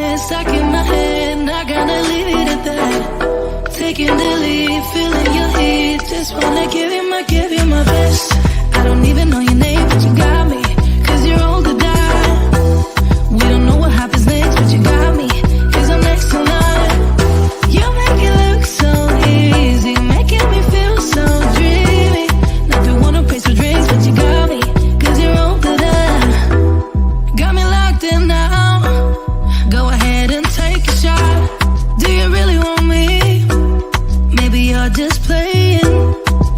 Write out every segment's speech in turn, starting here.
chance, stuck in my head, not gonna leave it at that. Taking the lead, feeling your heat, just wanna give you my best. I don't even know your name, but you got me, 'cause you're old to die. We don't know what happens next, but you got me, 'cause I'm next to none. You make it look so easy, making me feel so dreamy. Never wanna pay for drinks, but you got me, 'cause you're old to die. Got me locked in now. Go ahead and take a shot. Do you really want me? Maybe you're just playing.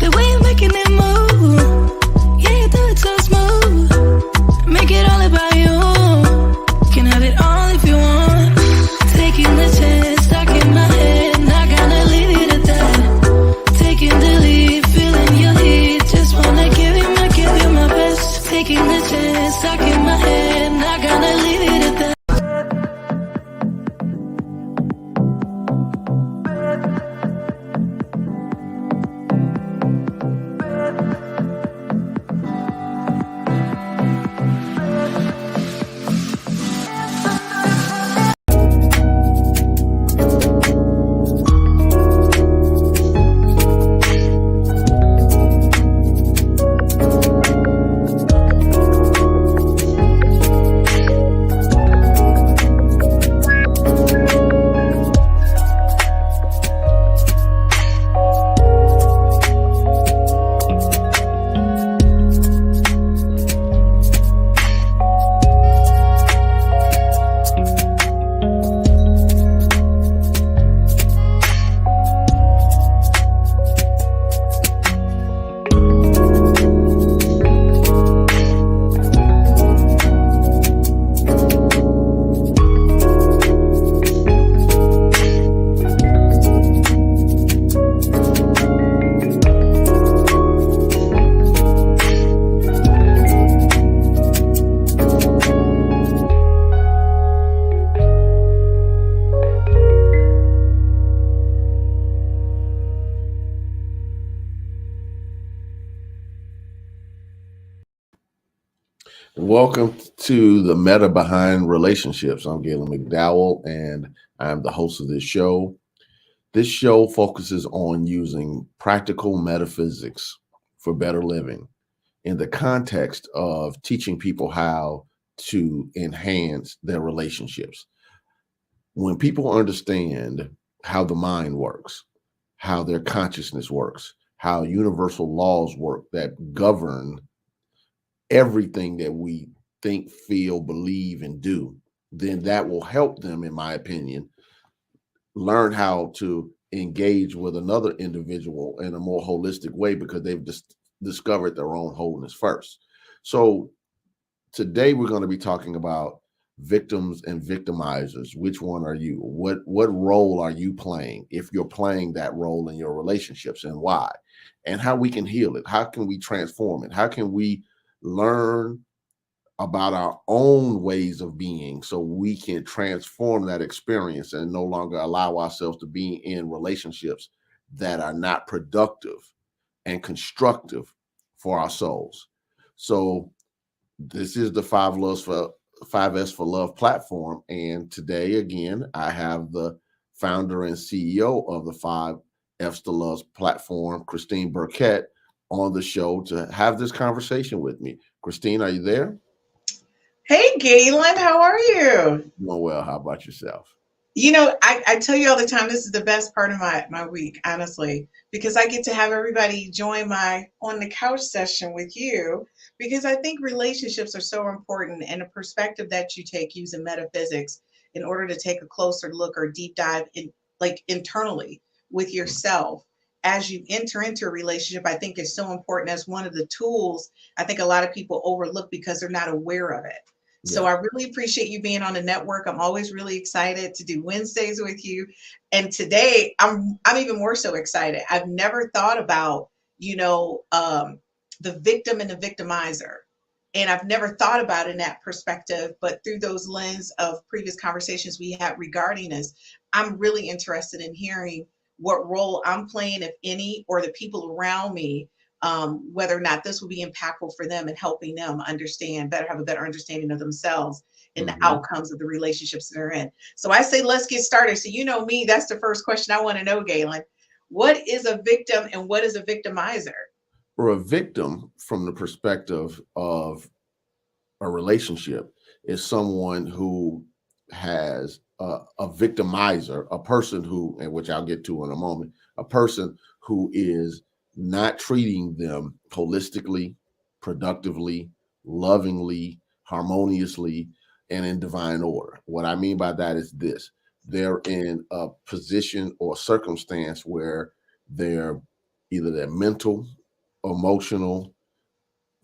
The way you're making it move, yeah, you do it so smooth. Make it all about you. Can have it all if you want. Taking the chance, stuck in my head, not gonna leave it at that. Taking the lead, feeling your heat, just wanna give you my best. Taking the chance, stuck in my head, not gonna leave it at that. Welcome to the Meta Behind Relationships. I'm Gaylon McDowell, and I'm the host of this show. This show focuses on using practical metaphysics for better living in the context of teaching people how to enhance their relationships. When people understand how the mind works, how their consciousness works, how universal laws work that govern everything that we think, feel, believe, and do, then that will help them, in my opinion, learn how to engage with another individual in a more holistic way because they've just discovered their own wholeness first. So today we're going to be talking about victims and victimizers. Which one are you? What role are you playing, if you're playing that role in your relationships, and why? And how we can heal it. How can we transform it? How can we learn about our own ways of being so we can transform that experience and no longer allow ourselves to be in relationships that are not productive and constructive for our souls. So this is the 5S for Love platform. And today, again, I have the founder and CEO of the 5F's to Love platform, Christine Burkett, on the show to have this conversation with me. Christine, are you there? Hey, Gaylon, how are you? Doing well. How about yourself? You know, I tell you all the time, this is the best part of my week, honestly, because I get to have everybody join my on the couch session with you, because I think relationships are so important, and a perspective that you take using metaphysics in order to take a closer look or deep dive in, like, internally with yourself as you enter into a relationship, I think is so important as one of the tools I think a lot of people overlook because they're not aware of it. So I really appreciate you being on the network. I'm always really excited to do Wednesdays with you. And today I'm even more so excited. I've never thought about, the victim and the victimizer. And I've never thought about it in that perspective, but through those lens of previous conversations we had regarding this, I'm really interested in hearing what role I'm playing, if any, or the people around me, whether or not this will be impactful for them and helping them understand better, have a better understanding of themselves and the Mhm. outcomes of the relationships that they're in. So I say, let's get started. So, you know me, that's the first question I want to know, Galen. What is a victim and what is a victimizer? Or a victim, from the perspective of a relationship, is someone who has a victimizer, a person who, and which I'll get to in a moment, a person who is not treating them holistically, productively, lovingly, harmoniously, and in divine order. What I mean by that is this: they're in a position or circumstance where they're either their mental, emotional,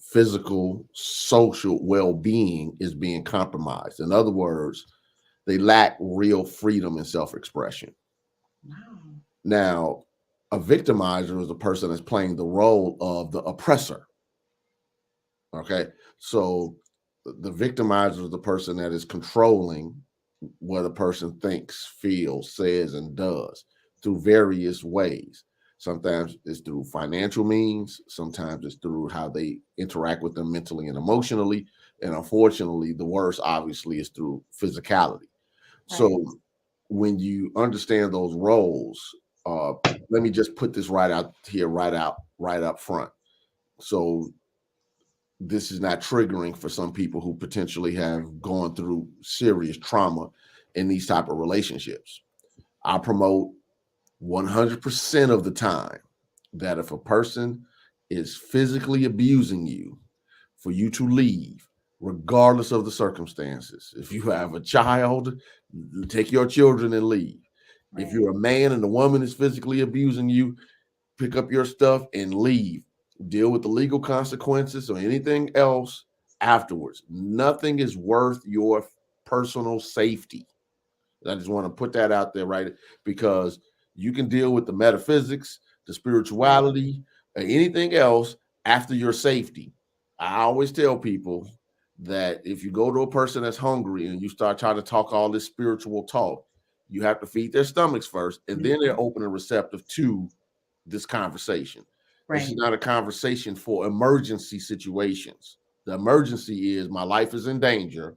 physical, social well-being is being compromised. In other words, they lack real freedom and self-expression. Wow. Now, a victimizer is a person that's playing the role of the oppressor. Okay. So the victimizer is the person that is controlling what a person thinks, feels, says, and does through various ways. Sometimes it's through financial means, sometimes it's through how they interact with them mentally and emotionally. And unfortunately, the worst obviously is through physicality. Right. So when you understand those roles, uh, let me just put this right out here, right up front. So this is not triggering for some people who potentially have gone through serious trauma in these type of relationships. I promote 100% of the time that if a person is physically abusing you, for you to leave, regardless of the circumstances. If you have a child, take your children and leave. If Right. you're a man and the woman is physically abusing you, pick up your stuff and leave. Deal with the legal consequences or anything else afterwards. Nothing is worth your personal safety. I just want to put that out there, right? Because you can deal with the metaphysics, the Right. spirituality, or anything else after your safety. I always tell people that if you go to a person that's hungry and you start trying to talk all this spiritual talk, you have to feed their stomachs first, and then Mhm. they're open and receptive to this conversation. This is Right. not a conversation for emergency situations. The emergency is my life is in danger.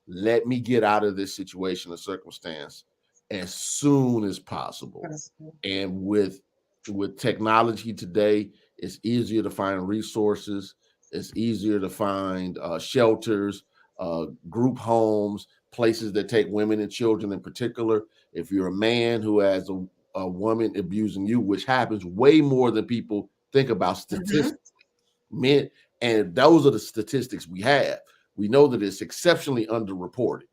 Let me get out of this situation or circumstance as soon as possible. Possible. And with technology today, it's easier to find resources. It's easier to find shelters, group homes, places that take women and children in particular. If you're a man who has a woman abusing you, which happens way more than people think about Mhm. statistics, men, and those are the statistics we have. We know that it's exceptionally underreported.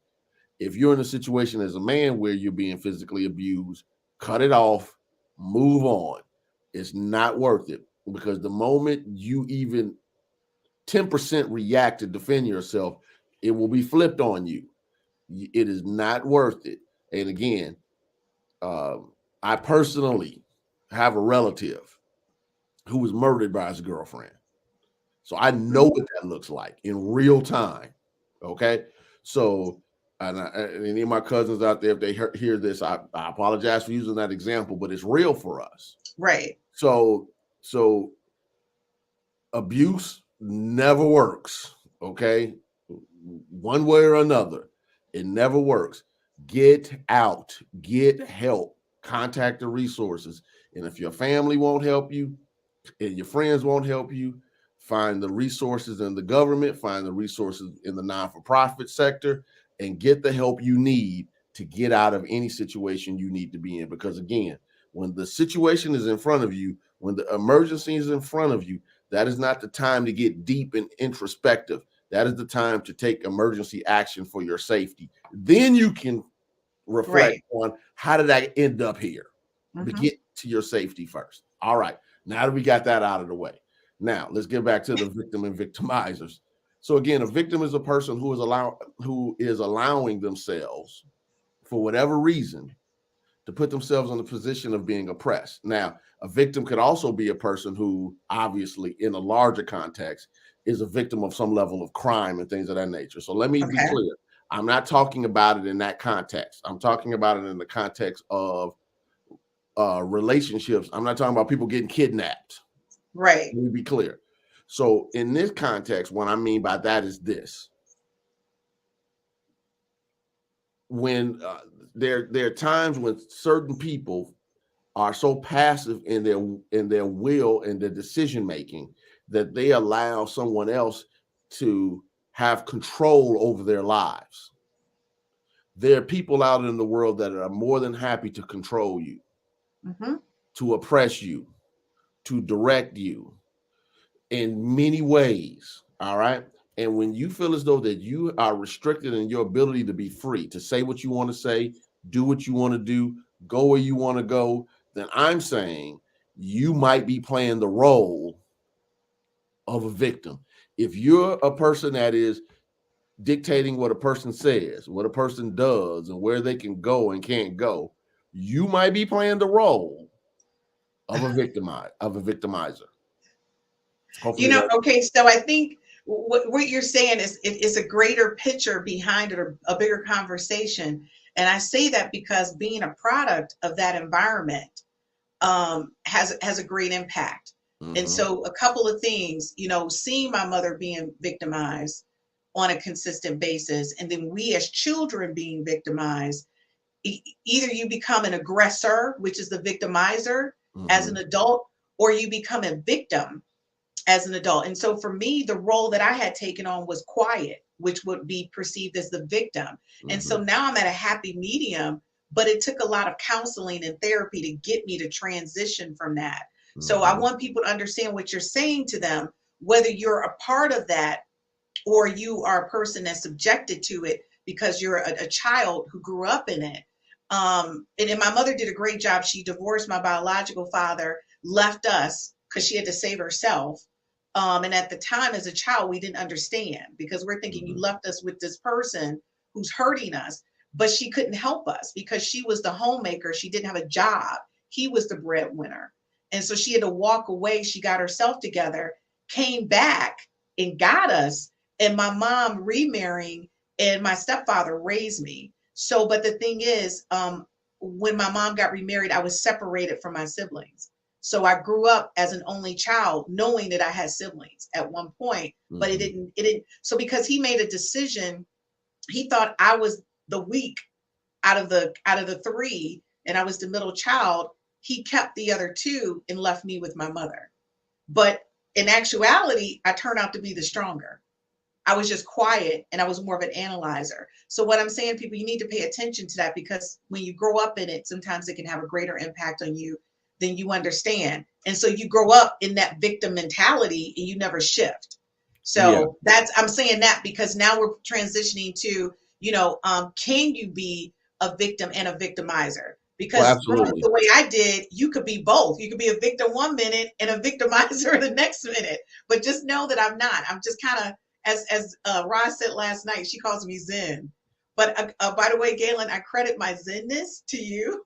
If you're in a situation as a man where you're being physically abused, cut it off, move on. It's not worth it, because the moment you even 10% react to defend yourself, it will be flipped on you. It is not worth it. And again, I personally have a relative who was murdered by his girlfriend. So I know what that looks like in real time. Okay. So, and any of my cousins out there, if they hear this, I apologize for using that example, but it's real for us. Right. So, so abuse never works. Okay. One way or another, it never works. Get out, get help, contact the resources. And if your family won't help you, and your friends won't help you, find the resources in the government, find the resources in the non-for-profit sector, and get the help you need to get out of any situation you need to be in. Because again, when the situation is in front of you, when the emergency is in front of you, that is not the time to get deep and introspective. That is the time to take emergency action for your safety. Then you can reflect Right. on, how did I end up here? But Mhm. get to your safety first. All right. Now that we got that out of the way, now let's get back to the victim and victimizers. So again, a victim is a person who is allowing themselves, for whatever reason, to put themselves in the position of being oppressed. Now, a victim could also be a person who, obviously, in a larger context, is a victim of some level of crime and things of that nature. So let me be Okay. clear. I'm not talking about it in that context. I'm talking about it in the context of relationships. I'm not talking about people getting kidnapped. Right. Let me be clear. So in this context, what I mean by that is this: when there are times when certain people are so passive in their will and their decision making that they allow someone else to have control over their lives. There are people out in the world that are more than happy to control you, Mm-hmm. to oppress you, to direct you in many ways. All right. And when you feel as though that you are restricted in your ability to be free, to say what you want to say, do what you want to do, go where you want to go, then I'm saying you might be playing the role of a victim. If you're a person that is dictating what a person says, what a person does, and where they can go and can't go, you might be playing the role of a victimizer. Hopefully that. Okay, so I think what you're saying is a greater picture behind it, or a bigger conversation. And I say that because being a product of that environment has a great impact. And Mm-hmm. so a couple of things, seeing my mother being victimized on a consistent basis, and then we as children being victimized, either you become an aggressor, which is the victimizer as Mm-hmm. an adult, or you become a victim as an adult. And so for me, the role that I had taken on was quiet, which would be perceived as the victim. And Mm-hmm. so now I'm at a happy medium, but it took a lot of counseling and therapy to get me to transition from that. So I Mm-hmm. want people to understand what you're saying to them, whether you're a part of that or you are a person that's subjected to it because you're a child who grew up in it. And my mother did a great job. She divorced my biological father, left us because she had to save herself. And at the time, as a child, we didn't understand because we're thinking you Mm-hmm. left us with this person who's hurting us, but she couldn't help us because she was the homemaker. She didn't have a job. He was the breadwinner. And so she had to walk away. She got herself together, came back and got us. And my mom remarrying and my stepfather raised me. So, but the thing is, when my mom got remarried, I was separated from my siblings. So I grew up as an only child, knowing that I had siblings at one point, but Mm-hmm. it didn't. So because he made a decision, he thought I was the weak out of the three, and I was the middle child. He kept the other two and left me with my mother. But in actuality, I turned out to be the stronger. I was just quiet and I was more of an analyzer. So what I'm saying, people, you need to pay attention to that because when you grow up in it, sometimes it can have a greater impact on you than you understand. And so you grow up in that victim mentality and you never shift. Yeah. So I'm saying that because now we're transitioning to, can you be a victim and a victimizer? Well, Because growing up absolutely. the way I did, you could be both. You could be a victim one minute and a victimizer the next minute. But just know that I'm not. I'm just kind of, as Roz said last night, she calls me Zen. But by the way, Gaylon, I credit my Zenness to you.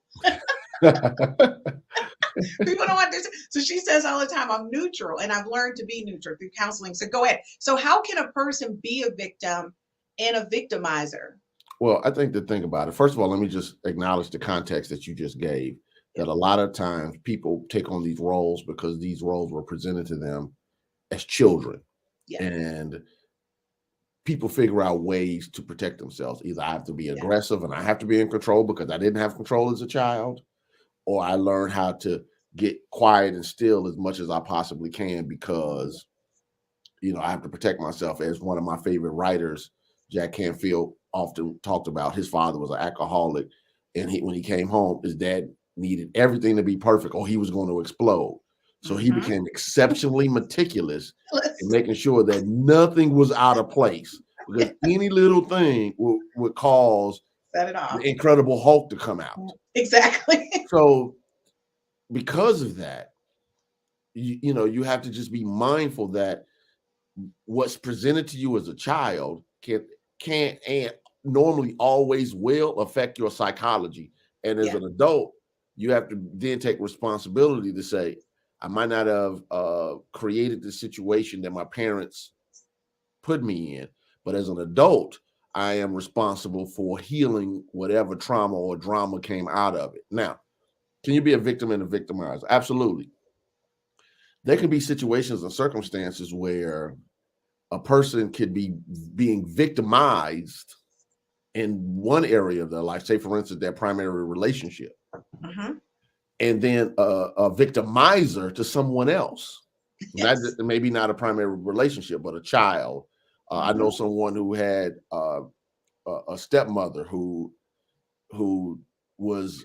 People don't understand. So she says all the time, I'm neutral, and I've learned to be neutral through counseling. So go ahead. So how can a person be a victim and a victimizer? Well, I think the thing about it, first of all, let me just acknowledge the context that you just gave, that a lot of times people take on these roles because these roles were presented to them as children. Yeah, And people figure out ways to protect themselves. Either I have to be yeah, aggressive and I have to be in control because I didn't have control as a child, or I learned how to get quiet and still as much as I possibly can because I have to protect myself. As one of my favorite writers, Jack Canfield, often talked about, his father was an alcoholic, and when he came home, his dad needed everything to be perfect or he was going to explode. So he mm-hmm. became exceptionally meticulous in making sure that nothing was out of place because any little thing would cause Set it the off. Incredible Hulk to come out. Exactly. So because of that, you have to just be mindful that what's presented to you as a child can't and normally always will affect your psychology. And as Yeah, an adult, you have to then take responsibility to say, I might not have created the situation that my parents put me in, but as an adult, I am responsible for healing whatever trauma or drama came out of it. Now, can you be a victim and a victimizer? Absolutely. There can be situations and circumstances where a person could be being victimized in one area of their life, say for instance, their primary relationship, Mhm. and then a victimizer to someone else. Not Yes. maybe not a primary relationship, but a child. I know Mhm. someone who had a stepmother who was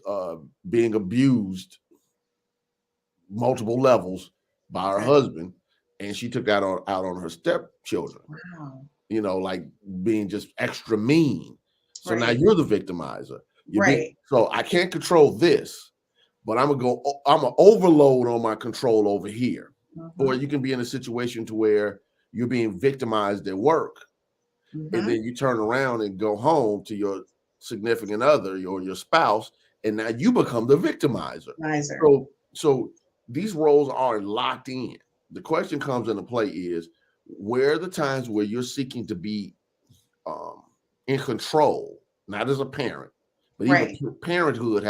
being abused multiple levels by her Okay. husband, and she took that out on her stepchildren. Wow. You know, like being just extra mean. So now Right. you're the victimizer. Right. So I can't control this, but I'm gonna overload on my control over here. Or Mhm. you can be in a situation to where you're being victimized at work, and Mhm. then you turn around and go home to your significant other or your spouse, and now you become the victimizer. Wiser. So these roles are locked in. The question comes into play is, where are the times where you're seeking to be in control, not as a parent, but even Right. parenthood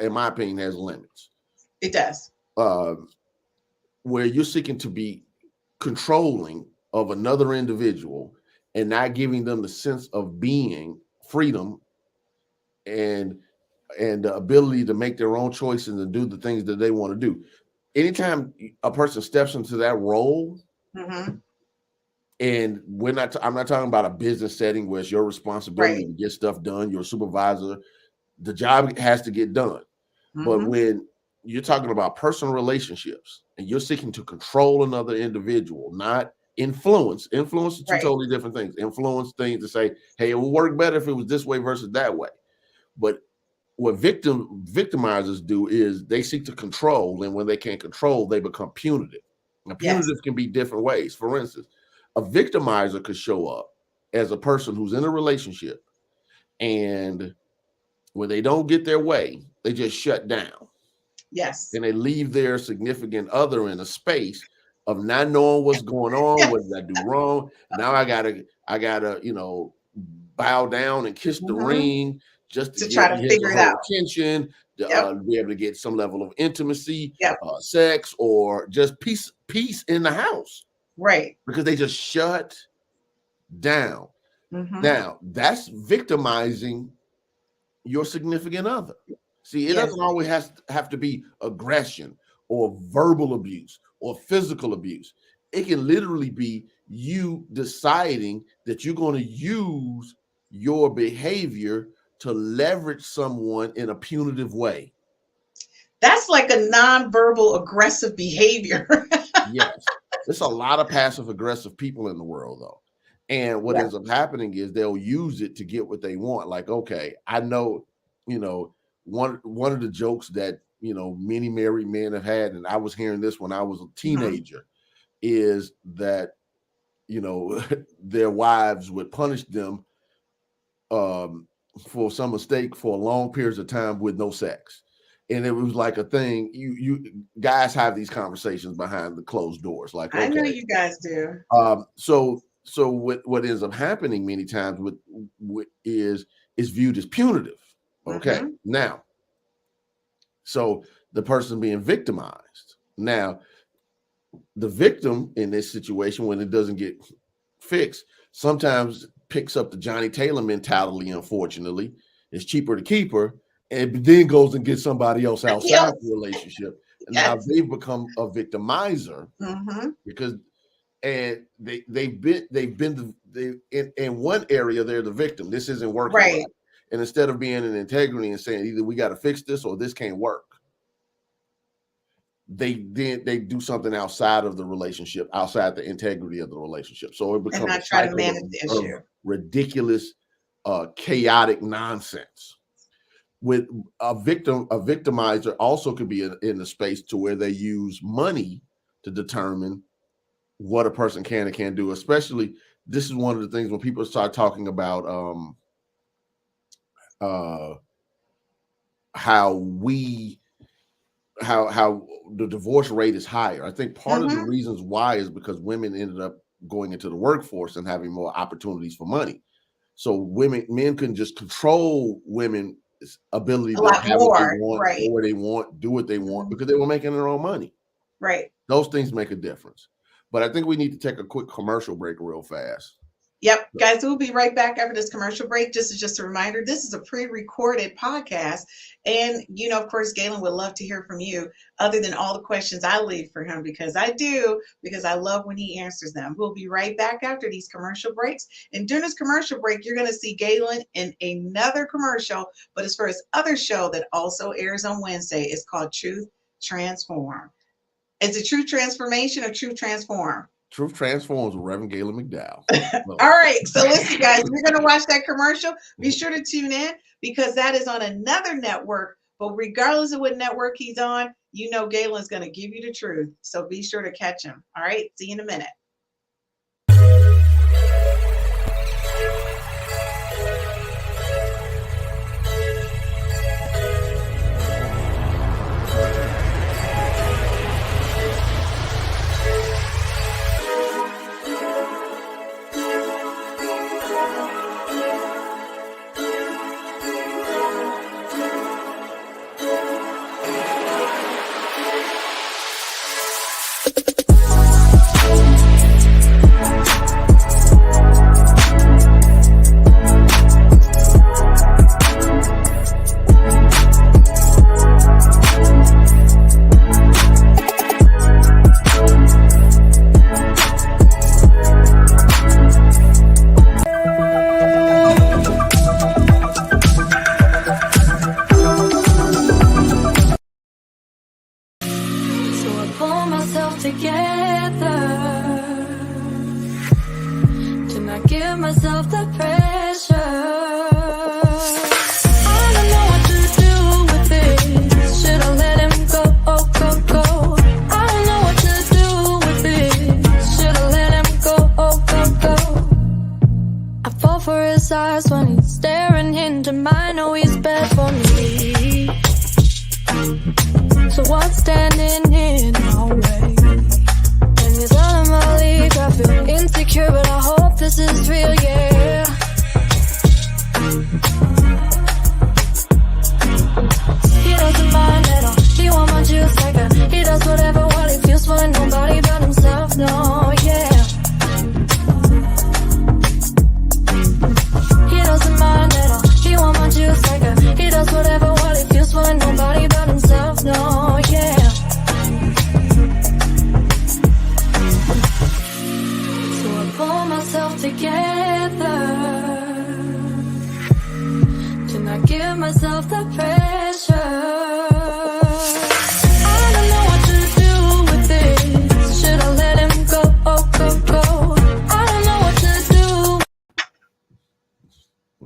in my opinion, has limits. It does. Uh, where you're seeking to be controlling of another individual and not giving them the sense of being freedom and the ability to make their own choices and do the things that they want to do. Anytime a person steps into that role, Mhm. and I'm not talking about a business setting where it's your responsibility Right. to get stuff done, you're a supervisor, the job has to get done. But Mhm. when you're talking about personal relationships and you're seeking to control another individual, not influence are two Right. totally different things. Influence things to say, hey, it would work better if it was this way versus that way. But what victimizers do is they seek to control, and when they can't control, they become punitive. Now, Yes. punitive can be different ways. For instance, a victimizer could show up as a person who's in a relationship, and when they don't get their way, they just shut down Yes. and they leave their significant other in a space of not knowing what's going on. What Yes. did I do wrong? Now I gotta, bow down and kiss the Mhm. ring just to To try get to his figure or it her out. attention, to Yep. be able to get some level of intimacy, Yep. sex, or just peace in the house Right. because they just shut down. Mhm. Now that's victimizing your significant other. See, it Yes. doesn't always have to be aggression or verbal abuse or physical abuse. It can literally be you deciding that you're going to use your behavior to leverage someone in a punitive way. That's like a nonverbal aggressive behavior. Yes. There's a lot of passive aggressive people in the world, though. And what Yeah. ends up happening is they'll use it to get what they want. Like, okay, I know, you know, one of the jokes that many married men have had, and I was hearing this when I was a Mhm. teenager, is that their wives would punish them um, for some mistake for long periods of time with no sex. And it was like a thing. You guys have these conversations behind the closed doors. Like, I know okay, you guys do. so what ends up happening many times with is viewed as punitive. Okay, Mhm. now so the person being victimized. Now the victim in this situation, when it doesn't get fixed, sometimes picks up the Johnny Taylor mentality. Unfortunately, it's cheaper to keep her, and then goes and gets somebody else outside the Yes. relationship. And now Yes. they've become a victimizer Mhm. because and they in one area they're the victim. This isn't working right. Right. And instead of being in integrity and saying either we got to fix this or this can't work, they do something outside of the relationship, outside the integrity of the relationship. So it And becomes not a try to cycle manage the of issue. ridiculous, chaotic nonsense. With a victimizer also could be in a space to where they use money to determine what a person can and can't do. Especially, this is one of the things when people start talking about uh, how we how the divorce rate is higher. I think part of the Mhm. reasons why is because women ended up going into the workforce and having more opportunities for money. So men couldn't just control women's ability A to lot have what they more. want, go Right. where they want, do what they want, Mhm. because they were making their own money. Right. Those things make a difference. But I think we need to take a quick commercial break real fast. Yep, guys, we'll be right back after this commercial break. This is just a reminder, this is a pre-recorded podcast. And, of course, Gaylon would love to hear from you other than all the questions I leave for him because I love when he answers them. We'll be right back after these commercial breaks. And during this commercial break, you're going to see Gaylon in another commercial, but it's for his other show that also airs on Wednesday. It's called Truth Transform. Is it Truth Transformation or Truth Transform? Truth Transforms with Reverend Gaylon McDowell. All right. So listen, guys, if you're going to watch that commercial, be sure to tune in because that is on another network. But regardless of what network he's on, Gaylon's going to give you the truth. So be sure to catch him. All right. See you in a minute.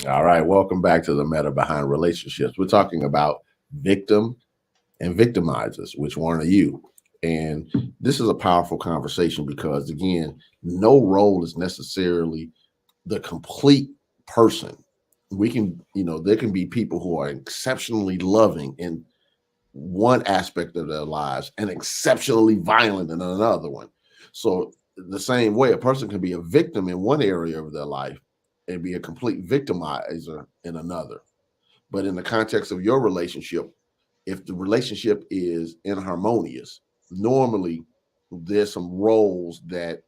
All right, welcome back to the Meta Behind Relationships. We're talking about victim and victimizers. Which one are you? And this is a powerful conversation because, again, no role is necessarily the complete person. We can, there can be people who are exceptionally loving in one aspect of their lives and exceptionally violent in another one. So the same way, a person can be a victim in one area of their life and be a complete victimizer in another. But in the context of your relationship, if the relationship is inharmonious, normally there's some roles that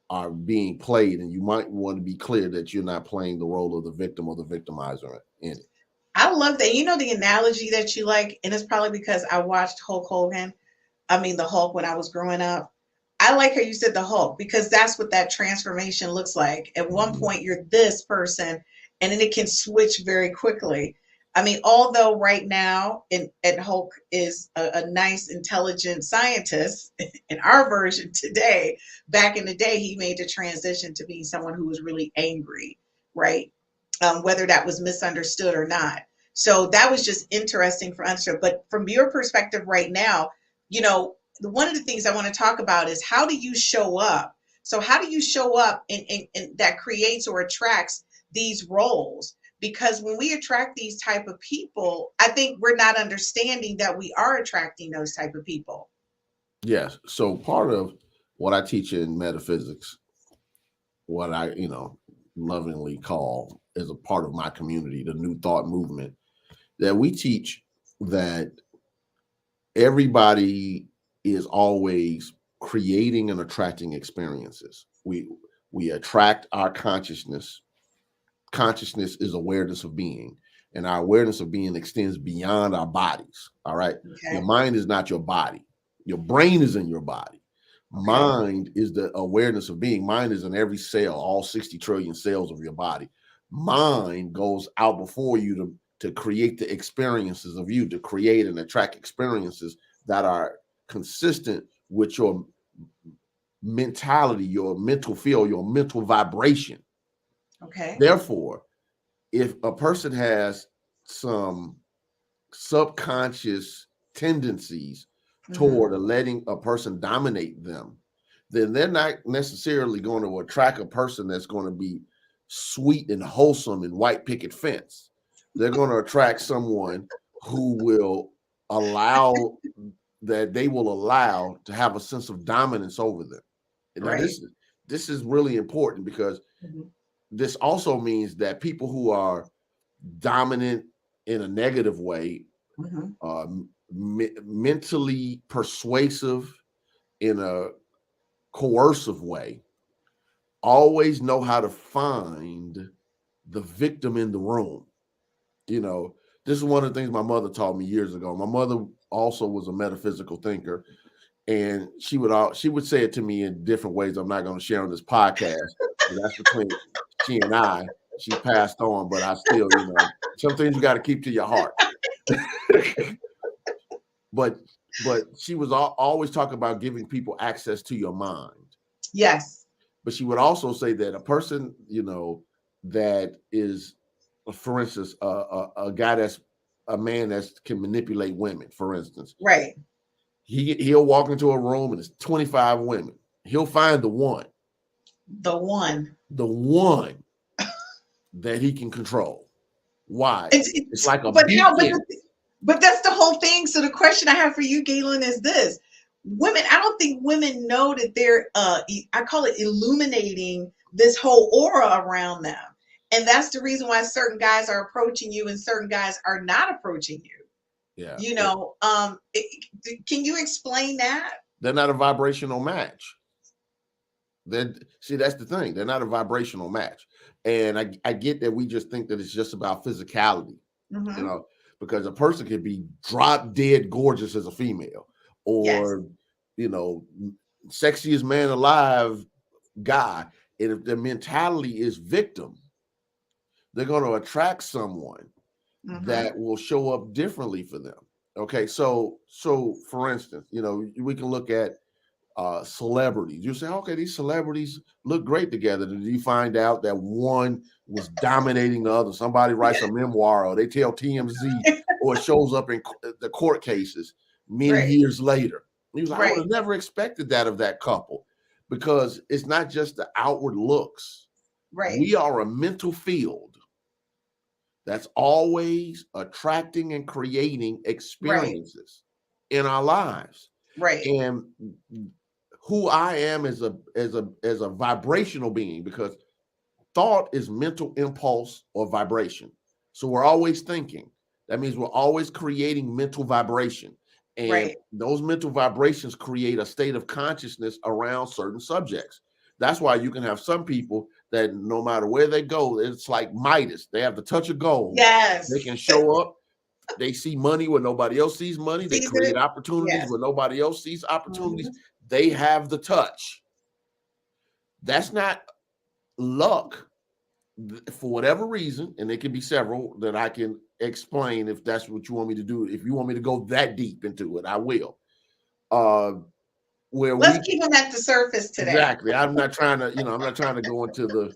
are being played, and you might want to be clear that you're not playing the role of the victim or the victimizer in it. I love that. The analogy that you like, and it's probably because I watched the Hulk when I was growing up. I like how you said the Hulk because that's what that transformation looks like. At one point, you're this person, and then it can switch very quickly. Although right now, and Hulk is a nice, intelligent scientist in our version today, back in the day, he made the transition to being someone who was really angry, right? Whether that was misunderstood or not. So that was just interesting for us. But from your perspective right now, one of the things I want to talk about is how do you show up? So how do you show up and that creates or attracts these roles? Because when we attract these type of people, I think we're not understanding that we are attracting those type of people. Yes. So part of what I teach in metaphysics, what I, lovingly call as a part of my community, the New Thought movement, that we teach that everybody is always creating and attracting experiences. We attract our consciousness. Consciousness is awareness of being, and our awareness of being extends beyond our bodies. All right. Your Okay. mind is not your body. Your brain is in your body. Okay. Mind is the awareness of being. Mind is in every cell, all 60 trillion cells of your body. Mind goes out before you to create the experiences of you, to create and attract experiences that are consistent with your mentality, your mental field, your mental vibration. Okay. Therefore, if a person has some subconscious tendencies toward letting a person dominate them, then they're not necessarily going to attract a person that's going to be sweet and wholesome and white picket fence. They're going to attract someone who will allow they will allow to have a sense of dominance over them. And now Right. this is really important, because this also means that people who are dominant in a negative way, mentally persuasive in a coercive way, always know how to find the victim in the room. You know, this is one of the things my mother taught me years ago. My mother also was a metaphysical thinker, and she would say it to me in different ways I'm not going to share on this podcast. That's between she and I. She passed on, but I still, some things you got to keep to your heart. But she was always talking about giving people access to your mind. Yes. But she would also say that a person, that is, for instance, a guy that's a man that can manipulate women, for instance. Right. He'll walk into a room and it's 25 women. He'll find the one. The one. The one that he can control. Why? It's like a beacon. But that's the whole thing. So the question I have for you, Gaylon, is this. Women, I don't think women know that they're, I call it illuminating this whole aura around them. And that's the reason why certain guys are approaching you and certain guys are not approaching you. Yeah. Can you explain that? They're not a vibrational match. See, that's the thing. They're not a vibrational match. And I get that we just think that it's just about physicality, because a person could be drop dead gorgeous as a female, or, sexiest man alive guy. And if their mentality is victim, they're going to attract someone that will show up differently for them. Okay. So for instance, we can look at celebrities. You say, okay, these celebrities look great together. Did you find out that one was dominating the other? Somebody writes a memoir, or they tell TMZ, or it shows up in the court cases many years later. He was like, I would have never expected that of that couple, because it's not just the outward looks. Right. We are a mental field that's always attracting and creating experiences in our lives. Right. And who I am as a vibrational being, because thought is mental impulse or vibration. So we're always thinking. That means we're always creating mental vibration. And those mental vibrations create a state of consciousness around certain subjects. That's why you can have some people that no matter where they go, it's like Midas. They have the touch of gold. Yes. They can show up. They see money where nobody else sees money. They create opportunities where nobody else sees opportunities. They have the touch. That's not luck, for whatever reason, and there can be several that I can explain if that's what you want me to do. If you want me to go that deep into it, I will. Let's keep them at the surface today. Exactly. I'm not trying to go into the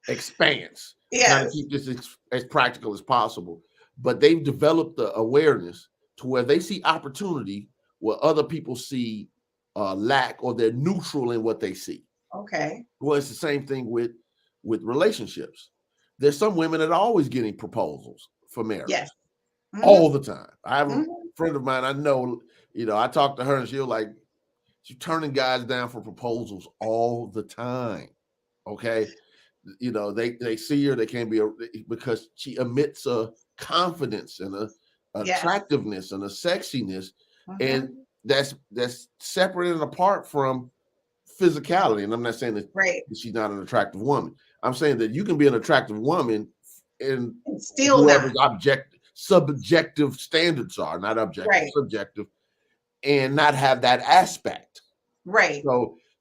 expanse. Yes. Trying to keep this as practical as possible. But they've developed the awareness to where they see opportunity where other people see lack, or they're neutral in what they see. Okay. Well, it's the same thing with relationships. There's some women that are always getting proposals for marriage. Yes. All the time. I have a friend of mine, I know, I talk to her and she's turning guys down for proposals all the time. Okay. They see her, they can't be, because she emits a confidence and a attractiveness and a sexiness. And that's separate and apart from physicality. And I'm not saying that Right. she's not an attractive woman. I'm saying that you can be an attractive woman and Still whoever's not. subjective standards are, not objective, Right. subjective, and not have that aspect. Right.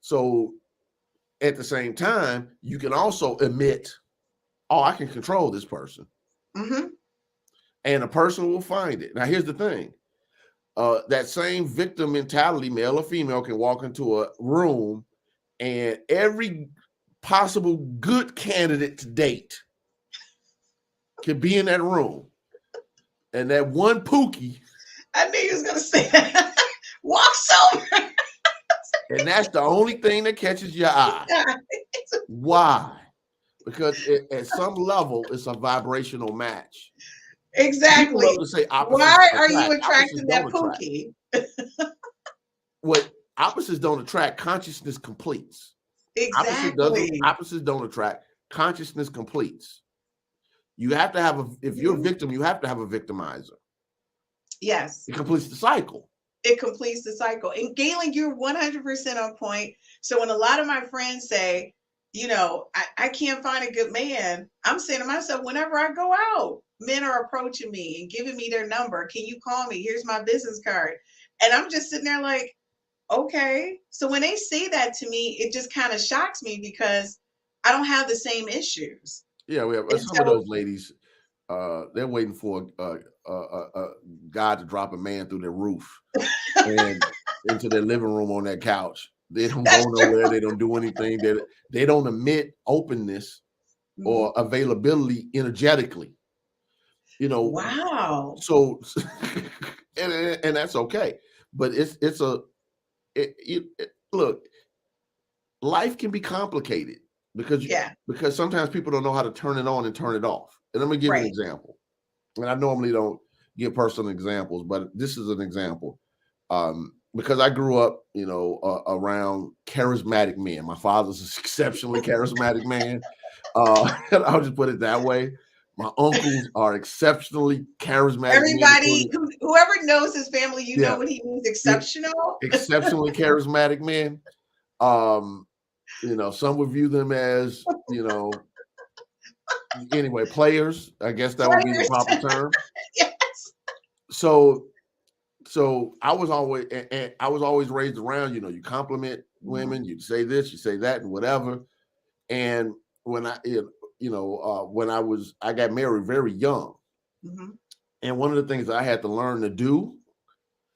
So at the same time, you can also admit, oh, I can control this person. Mm-hmm. And a person will find it. Now, here's the thing. That same victim mentality, male or female, can walk into a room and every possible good candidate to date can be in that room. And that one Pookie. I knew you was going to say that. Walks over. And that's the only thing that catches your eye. Why? Because at some level, it's a vibrational match. Exactly. People love to say why are you attracting that Pookie? What opposites don't attract, consciousness completes. Exactly. Opposites don't attract, consciousness completes. You have to have if you're a victim, you have to have a victimizer. Yes. It completes the cycle. It completes the cycle. And Gaylon, you're 100% on point. So when a lot of my friends say, you know, I can't find a good man, I'm saying to myself, whenever I go out, men are approaching me and giving me their number. Can you call me? Here's my business card. And I'm just sitting there like, okay. So when they say that to me, it just kind of shocks me because I don't have the same issues. Yeah, we have some of those ladies. They're waiting for a guy to drop a man through their roof and into their living room on that couch. They don't go nowhere. They don't do anything. They don't emit openness or availability energetically. You know. Wow. So, and that's okay. But look, life can be complicated because sometimes people don't know how to turn it on and turn it off. And let me give you an example. And I normally don't give personal examples, but this is an example. Because I grew up, you know, around charismatic men. My father's an exceptionally charismatic man. I'll just put it that way. My uncles are exceptionally charismatic. Everybody, whoever knows his family, you know what he means exceptional. Exceptionally charismatic men. You know, some would view them as, you know, anyway, players. I guess that would be the proper term. Yes. So I was always raised around, you know, you compliment women, you say this, you say that, and whatever. And when I got married very young. Mm-hmm. And one of the things I had to learn to do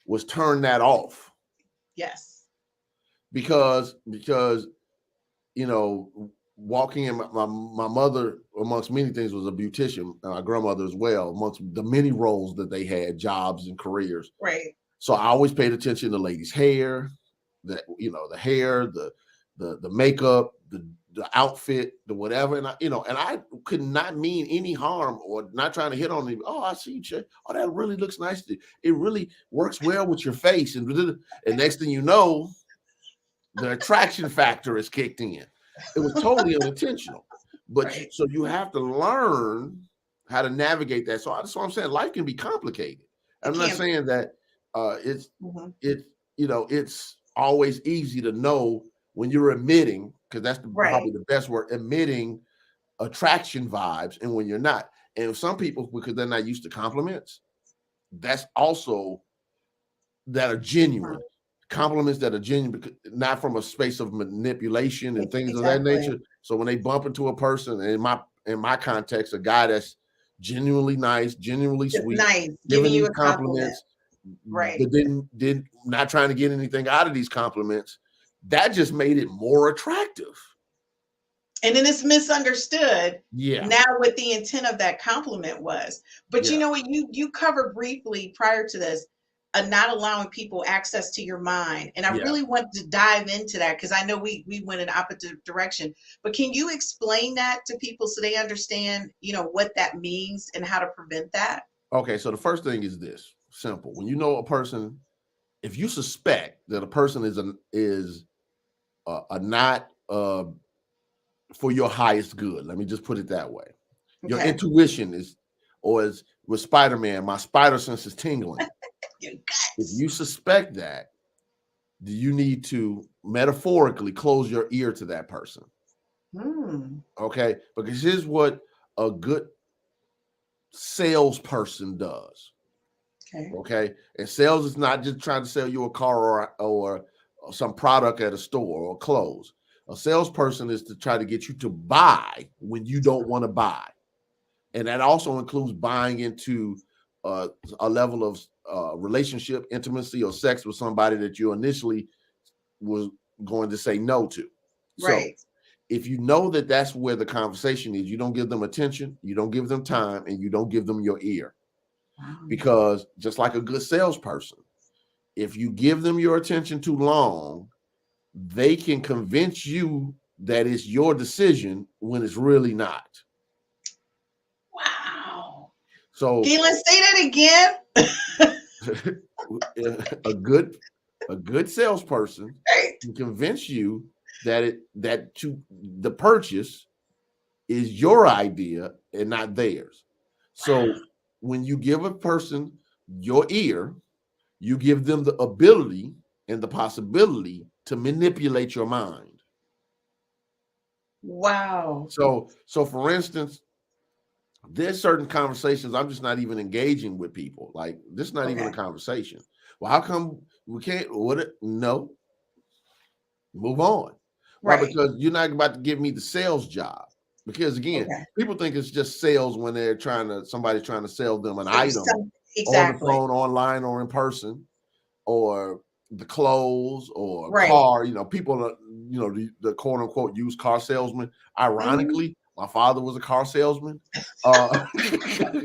was turn that off. Yes. Because you know, walking in my mother, amongst many things, was a beautician, my grandmother as well, amongst the many roles that they had, jobs and careers. Right. So I always paid attention to ladies' hair, the hair, the makeup, the outfit, the whatever. And I could not mean any harm or not trying to hit on them. Oh, I see you. Oh, that really looks nice. It really works well with your face. And next thing you know, the attraction factor is kicked in. It was totally unintentional. But so you have to learn how to navigate that. So that's what I'm saying. Life can be complicated. I'm not saying that it's always easy to know when you're emitting, because that's probably the best word, emitting attraction vibes, and when you're not. And some people, because they're not used to compliments, that's also that are genuine. Compliments that are genuine, not from a space of manipulation and things of that nature. So when they bump into a person, and in my context, a guy that's genuinely nice, genuinely sweet, giving you a compliments, but then not trying to get anything out of these compliments, that just made it more attractive. And then it's misunderstood now what the intent of that compliment was. But you know what, you covered briefly prior to this, not allowing people access to your mind. And I really want to dive into that because I know we went in opposite direction. But can you explain that to people so they understand, you know, what that means and how to prevent that? Okay, so the first thing is this, simple. When you know a person, if you suspect that a person is not for your highest good, let me just put it that way. Your intuition is, or as with Spider-Man, my spider sense is tingling. If you suspect that, you need to metaphorically close your ear to that person. Okay, because here's what a good salesperson does. Okay, and sales is not just trying to sell you a car or some product at a store or clothes. A salesperson is to try to get you to buy when you don't want to buy, and that also includes buying into a level of relationship, intimacy, or sex with somebody that you initially was going to say no to. Right. So if you know that that's where the conversation is, you don't give them attention, you don't give them time, and you don't give them your ear. Because just like a good salesperson, if you give them your attention too long, they can convince you that it's your decision when it's really not. Wow. So Gaylon, say that again. a good salesperson can convince you that the purchase is your idea and not theirs. So when you give a person your ear, you give them the ability and the possibility to manipulate your mind. Wow. So for instance, there's certain conversations I'm just not even engaging with people. Like, this is not even a conversation. Well, how come we can't? No. Move on. Right. Because you're not about to give me the sales job. Because again, people think it's just sales when somebody's trying to sell them an item on the phone, online, or in person, or the clothes or car. People are, the quote unquote used car salesman. Ironically, my father was a car salesman, and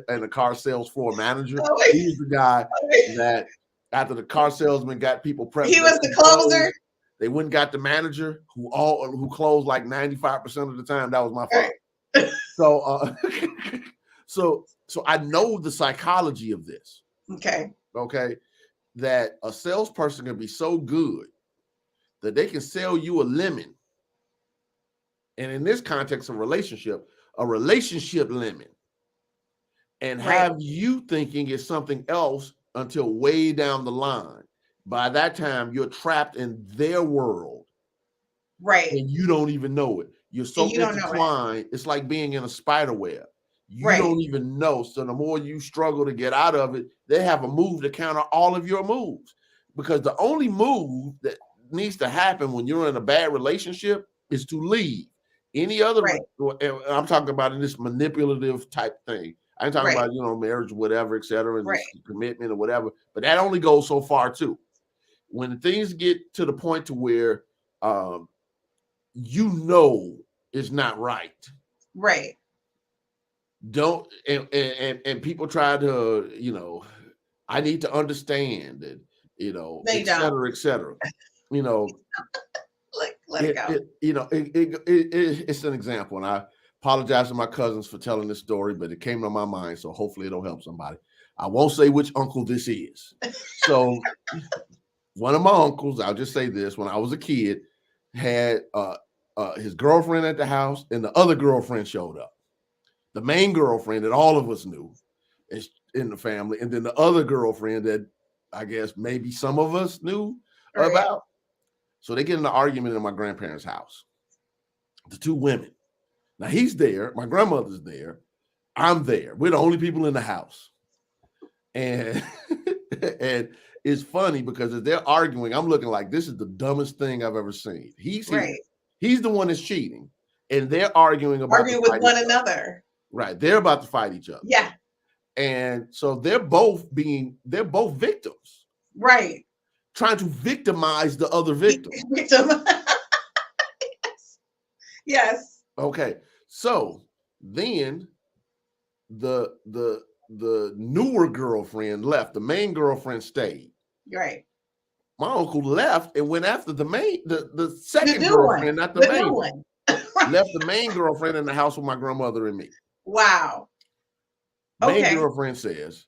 a car sales floor manager. He was the guy that after the car salesman got people prepped, he was the closer. They went and got the manager who closed like 95% of the time. That was my father. So I know the psychology of this. Okay. That a salesperson can be so good that they can sell you a lemon. And in this context of a relationship lemon, and have you thinking it's something else until way down the line. By that time, you're trapped in their world. And you don't even know it. You're so intertwined. It's like being in a spider web. You don't even know. So the more you struggle to get out of it, they have a move to counter all of your moves. Because the only move that needs to happen when you're in a bad relationship is to leave. Any other, I'm talking about in this manipulative type thing. I ain't talking about, marriage, whatever, et cetera, and commitment or whatever. But that only goes so far too. When things get to the point to where it's not right. Don't and people try to, I need to understand it, et cetera, et cetera. Let it go. It's an example, and I apologize to my cousins for telling this story, but it came to my mind, so hopefully it'll help somebody. I won't say which uncle this is. So one of my uncles, I'll just say this, when I was a kid, had his girlfriend at the house, and the other girlfriend showed up. The main girlfriend that all of us knew is in the family, and then the other girlfriend that I guess maybe some of us knew about. So they get in an argument in my grandparents' house. The two women. Now he's there. My grandmother's there. I'm there. We're the only people in the house. And it's funny because as they're arguing, I'm looking like this is the dumbest thing I've ever seen. He's the one that's cheating. And they're arguing with one another. Right. They're about to fight each other. Yeah. And so they're both victims. Right. Trying to victimize the other victim. Yes. Okay. So then the newer girlfriend left. The main girlfriend stayed. Right. My uncle left and went after the second girlfriend, not the main one. Left the main girlfriend in the house with my grandmother and me. Wow. Main girlfriend says,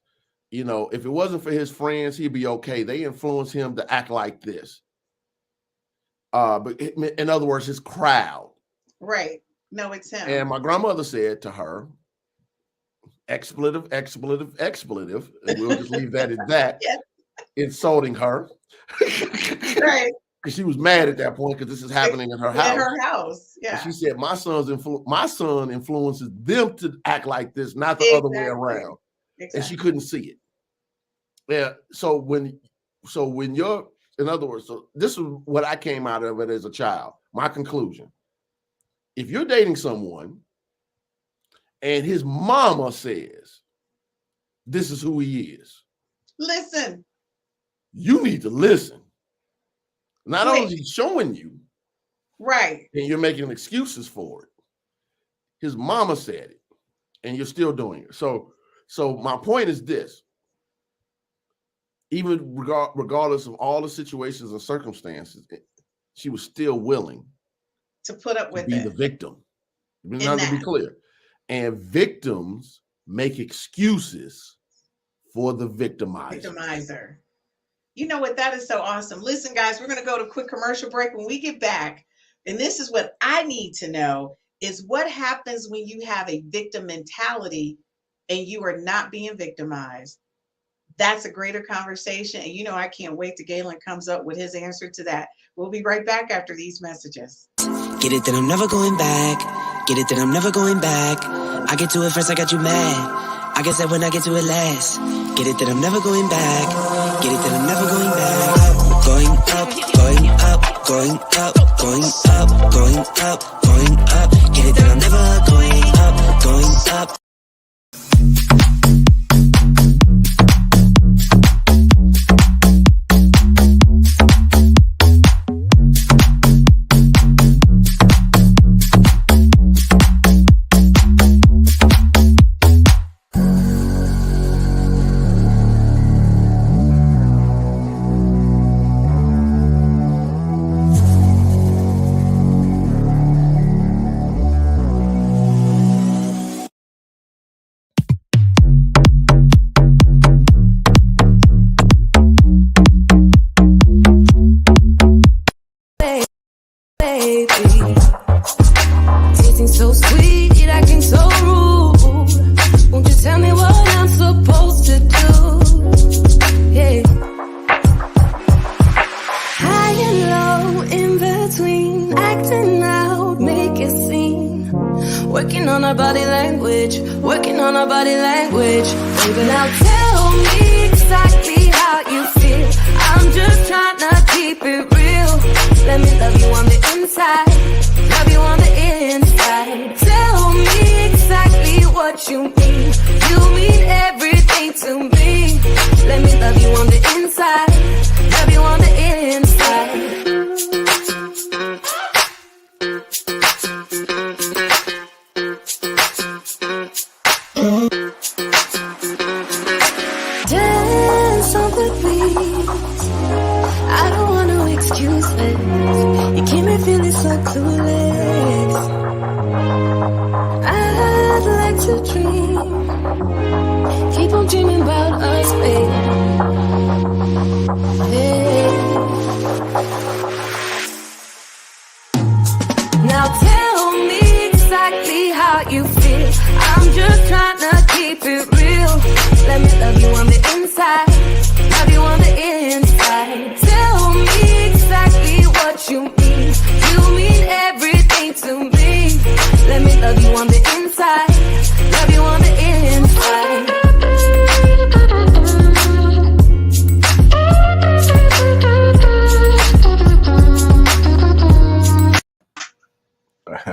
if it wasn't for his friends, he'd be okay. They influence him to act like this. But in other words, his crowd. Right. No, it's him. And my grandmother said to her, expletive, and we'll just leave that at that. Yes. insulting her. Right. Because she was mad at that point because this is happening in her house. In her house, yeah. And she said, my son influences them to act like this, not the other way around. Exactly. And she couldn't see it. Yeah. So when you're, in other words, so this is what I came out of it as a child. My conclusion: if you're dating someone and his mama says this is who he is, listen. You need to listen. Not only is he showing you, right, and you're making excuses for it. His mama said it, and you're still doing it. So my point is this: even regardless of all the situations and circumstances, she was still willing to put up with it. Be the victim. Not to be clear. And victims make excuses for the victimizer. You know what? That is so awesome. Listen, guys, we're going to go to a quick commercial break. When we get back, and this is what I need to know, is what happens when you have a victim mentality and you are not being victimized. That's a greater conversation. And you know, I can't wait till Gaylon comes up with his answer to that. We'll be right back after these messages. Get it that I'm never going back. Get it that I'm never going back. I get to it first, I got you mad. I guess that when I get to it last. Get it that I'm never going back. Get it that I'm never going back. Going up, going up, going up, going up, going up, going up. Get it that I'm never going up, going up.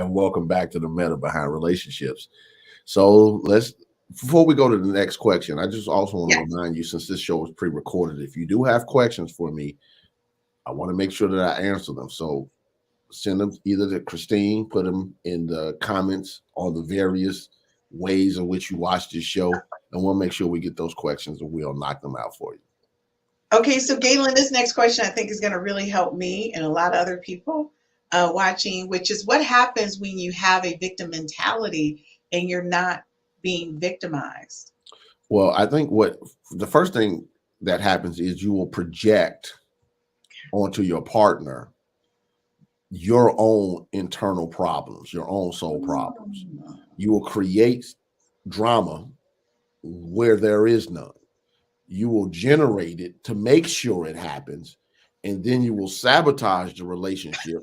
Welcome back to the meta behind relationships. So before we go to the next question, I just also want to remind you, since this show is pre-recorded, if you do have questions for me, I want to make sure that I answer them. So send them either to Christine, put them in the comments on the various ways in which you watch this show, and we'll make sure we get those questions and we'll knock them out for you. Okay, so Gaylon, this next question I think is going to really help me and a lot of other people watching, which is what happens when you have a victim mentality and you're not being victimized? Well, I think the first thing that happens is you will project onto your partner your own internal problems, your own soul problems. You will create drama where there is none. you will generate it to make sure it happens, and then you will sabotage the relationship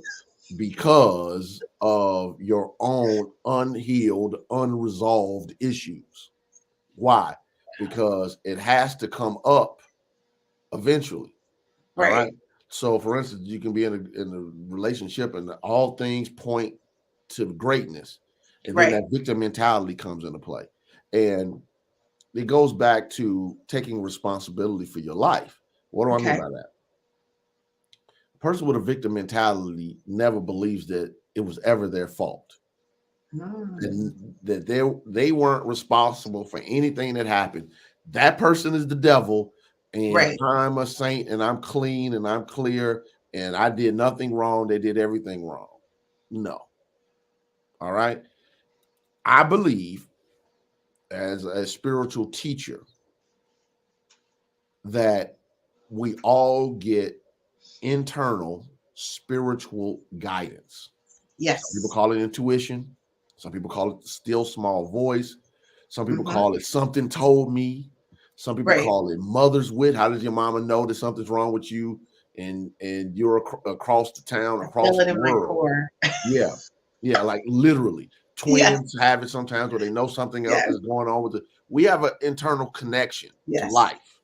because of your own unhealed, unresolved issues. Why? Because it has to come up eventually. All Right. right. So, for instance, you can be in a relationship and all things point to greatness, and then Right. that victim mentality comes into play, and it goes back to taking responsibility for your life. What do I mean Okay. by that? A person with a victim mentality never believes that it was ever their fault, Mm. and that they weren't responsible for anything that happened. That person is the devil, and Right. I'm a saint, and I'm clean, and I'm clear, and I did nothing wrong. They did everything wrong. No. All right. I believe, as a spiritual teacher, that we all get internal spiritual guidance. Some people Yes. call it intuition. Some people call it still small voice. Some people Mm-hmm. call it something told me. Some people Right. call it mother's wit. How does your mama know that something's wrong with you and you're across the town, I across feel it the in my world? core. Yeah. Yeah, like literally. Yes. Twins have it sometimes where they know something else Yes. is going on with it. We have an internal connection to Yes. life.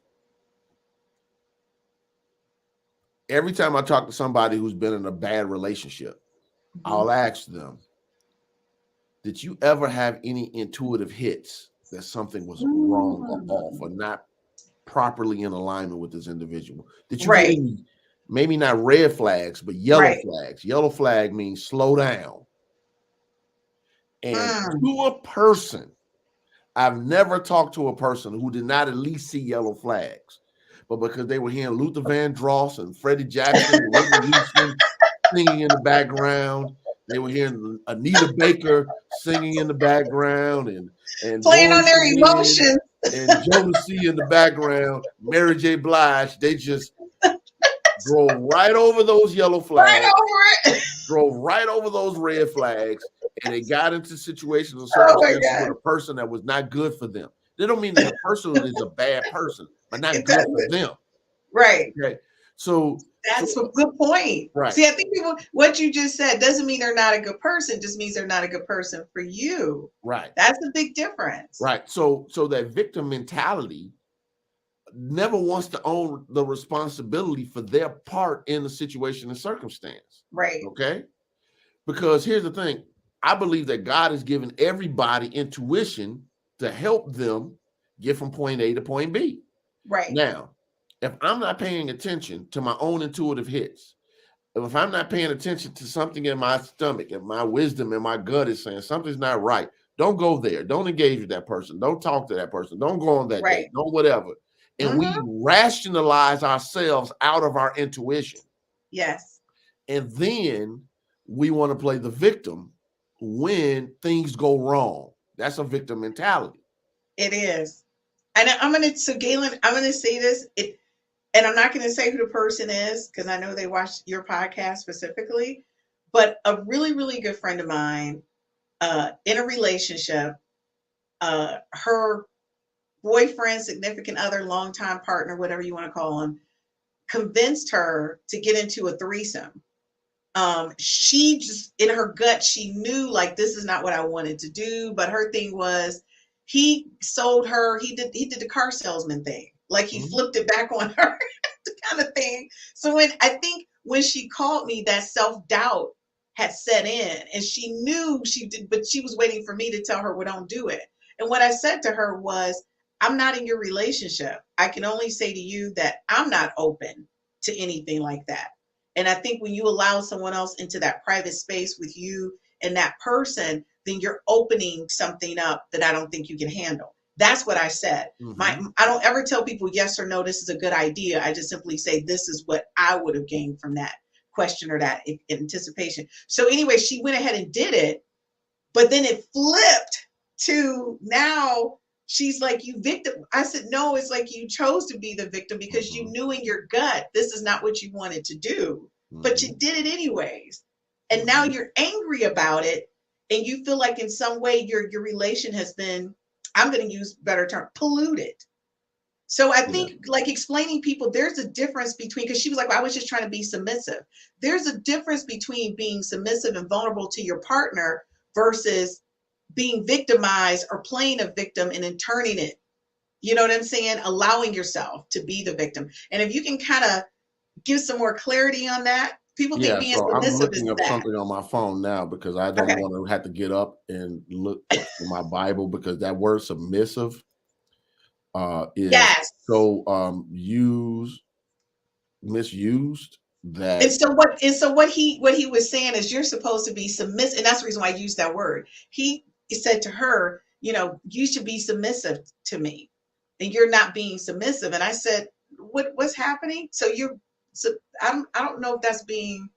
Every time I talk to somebody who's been in a bad relationship, Mm-hmm. I'll ask them, did you ever have any intuitive hits that something was wrong or off or not properly in alignment with this individual? Did you get Right. any, maybe not red flags, but yellow Right. flags? Yellow flag means slow down. And Mm. to a person, I've never talked to a person who did not at least see yellow flags, but because they were hearing Luther Vandross and Freddie Jackson and Whitney Houston singing in the background, they were hearing Anita Baker singing in the background, and Playing on Boyz their II Men emotions. and Jodeci in the background, Mary J. Blige. They just drove right over those yellow Right flags, over it. drove right over those red flags, and they got into situations and Oh my circumstances with God. a person that was not good for them. They don't mean that the person is a bad person, but not It good for doesn't. them. Right. Okay. So That's a good point. right, See, I think people, what you just said doesn't mean they're not a good person, just means they're not a good person for you. right, That's a big difference. right. So that victim mentality never wants to own the responsibility for their part in the situation and circumstance. Right. Okay. Because here's the thing, I believe that God has given everybody intuition to help them get from point A to point B. Right. Now, if I'm not paying attention to my own intuitive hits, if I'm not paying attention to something in my stomach and my wisdom and my gut is saying something's not right, don't go there. Don't engage with that person. Don't talk to that person. Don't go on that Right. date. Don't whatever. And we rationalize ourselves out of our intuition. Yes. And then we want to play the victim when things go wrong. That's a victim mentality. It is. And Gaylon, I'm going to say this, and I'm not going to say who the person is because I know they watched your podcast specifically, but a really, really good friend of mine in a relationship, her boyfriend, significant other, longtime partner, whatever you want to call him, convinced her to get into a threesome. She just, in her gut, she knew like this is not what I wanted to do, but her thing was he sold her, he did the car salesman thing. Like he flipped it back on her, the kind of thing. So when she called me, that self-doubt had set in and she knew she did, but she was waiting for me to tell her, well, don't do it. And what I said to her was, I'm not in your relationship. I can only say to you that I'm not open to anything like that. And I think when you allow someone else into that private space with you and that person, then you're opening something up that I don't think you can handle. That's what I said. I don't ever tell people yes or no, this is a good idea. I just simply say, this is what I would have gained from that question or that anticipation. So anyway, she went ahead and did it, but then it flipped to now she's like, you victim. I said, no, it's like you chose to be the victim because you knew in your gut, this is not what you wanted to do, but you did it anyways. And now you're angry about it. And you feel like in some way your relation has been, I'm going to use a better term, polluted. So I Yeah. think like explaining people, there's a difference between, because she was like, well, I was just trying to be submissive. There's a difference between being submissive and vulnerable to your partner versus being victimized or playing a victim and then turning it. You know what I'm saying? Allowing yourself to be the victim. And if you can kind of give some more clarity on that, people think Yeah, being so I'm submissive is looking up that. something on my phone now because I don't Okay. want to have to get up and look for my Bible, because that word submissive is Yes. so misused that And so what he was saying is you're supposed to be submissive, and that's the reason why I used that word. He said to her, you know, you should be submissive to me, and you're not being submissive. And I said, what's happening? So I don't know if that's being,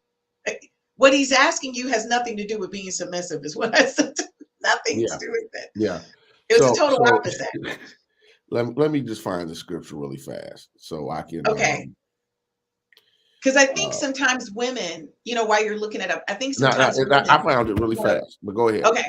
what he's asking you has nothing to do with being submissive, is what I said. Nothing to yeah, do with it. yeah. It was the So total so opposite. let me just find the scripture really fast so I can Okay. Because I think uh sometimes women, you know, while you're looking it up, I think no, sometimes I women, found it really fast, but go ahead. okay.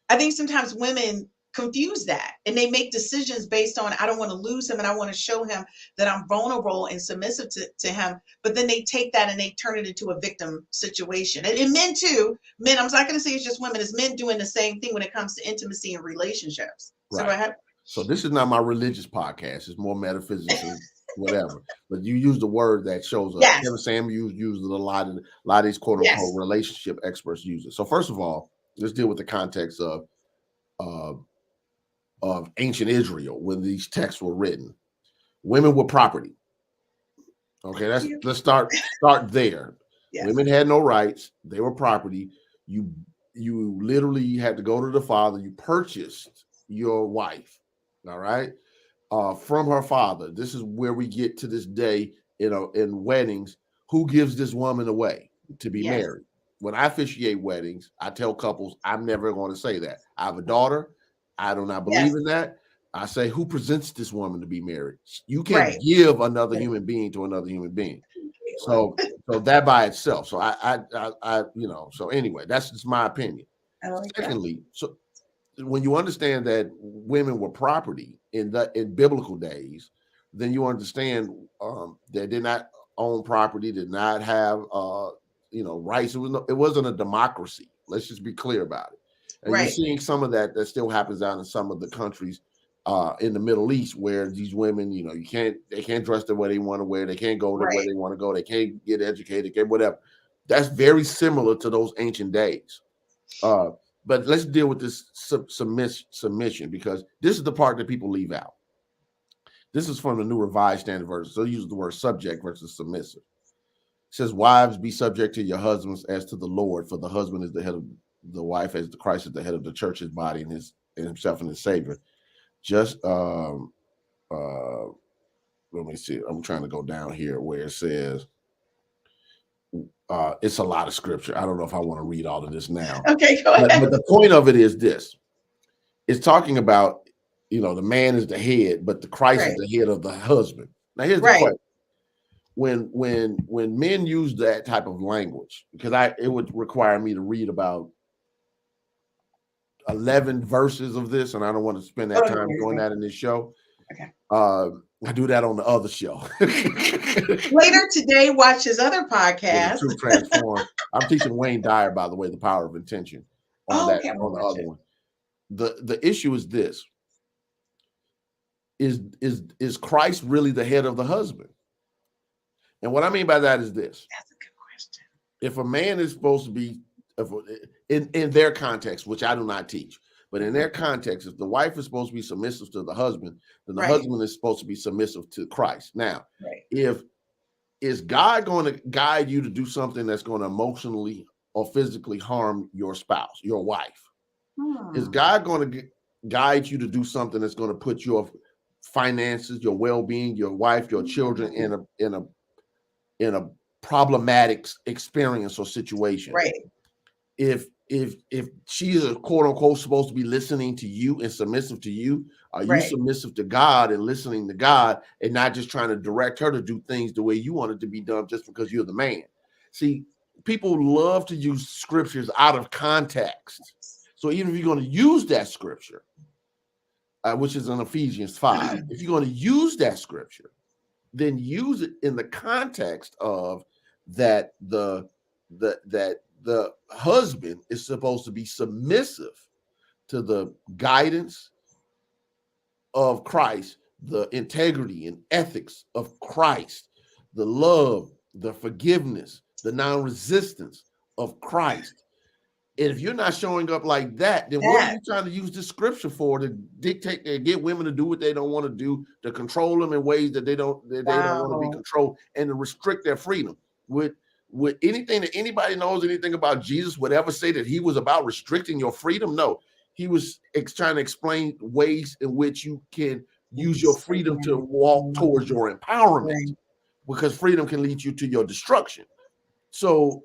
I think sometimes women confuse that and they make decisions based on, I don't want to lose him and I want to show him that I'm vulnerable and submissive to him. But then they take that and they turn it into a victim situation. And men too, men, I'm not going to say it's just women, it's men doing the same thing when it comes to intimacy and relationships. So go Right. ahead. So this is not my religious podcast. It's more metaphysics and whatever. But you use the word that shows up. Yes. Kevin Sam used it a lot of these quote unquote Yes. relationship experts use it. So first of all, let's deal with the context uh, of ancient Israel when these texts were written. Women were property. Okay, let's start there. Yes. Women had no rights; they were property. You literally had to go to the father. You purchased your wife, all right, from her father. This is where we get to this day, you know, in weddings. Who gives this woman away to be Yes. married? When I officiate weddings, I tell couples I'm never going to say that. I have a daughter. I do not believe Yes. in that. I say, who presents this woman to be married? You can't Right. give another human being to another human being. So that by itself. So I you know, so anyway, that's just my opinion. I like that. Secondly, so when you understand that women were property in biblical days, then you understand they did not own property, did not have you know, rights. It wasn't a democracy. Let's just be clear about it. And you're Right. seeing some of that still happens out in some of the countries in the Middle East, where these women, you know, they can't dress the way they want to wear, they can't go the way Right. they want to go, they can't get educated, get whatever. That's very similar to those ancient days. But let's deal with this submission, because this is the part that people leave out. This is from the New Revised Standard Version. So they use the word subject versus submissive. It says, wives, be subject to your husbands as to the Lord, for the husband is the head of the wife, as the Christ is the head of the church, his body, and himself and his Savior. Just let me see. I'm trying to go down here where it says it's a lot of scripture. I don't know if I want to read all of this now. Okay, go ahead. But the point of it is this. It's talking about, you know, the man is the head, but the Christ is the head of the husband. Now here's the question. When men use that type of language, because it would require me to read about 11 verses of this, and I don't want to spend that time doing that in this show. Okay. I do that on the other show. Later today, watch his other podcast. True Transform. I'm teaching Wayne Dyer, by the way, the power of intention on the other one. The issue is this: is Christ really the head of the husband? And what I mean by that is this: that's a good question. If a man is supposed to be, in their context, which I do not teach, but in their context, if the wife is supposed to be submissive to the husband, then the husband is supposed to be submissive to Christ. Now, is God going to guide you to do something that's going to emotionally or physically harm your spouse, your wife? Is God going to guide you to do something that's going to put your finances, your well-being, your wife, your children in a problematic experience or situation? Right. If she is quote unquote supposed to be listening to you and submissive to you, are you submissive to God and listening to God and not just trying to direct her to do things the way you want it to be done just because you're the man? See, people love to use scriptures out of context. So even if you're going to use that scripture, which is in Ephesians 5. If you're going to use that scripture, then use it in the context of that the husband is supposed to be submissive to the guidance of Christ, the integrity and ethics of Christ, the love, the forgiveness, the non-resistance of Christ. And if you're not showing up like that, then what are you trying to use this scripture for? To dictate and get women to do what they don't want to do, to control them in ways that they don't want to be controlled, and to restrict their freedom. With anything that anybody knows anything about Jesus would ever say that he was about restricting your freedom? No, he was trying to explain ways in which you can use your freedom to walk towards your empowerment, because freedom can lead you to your destruction. So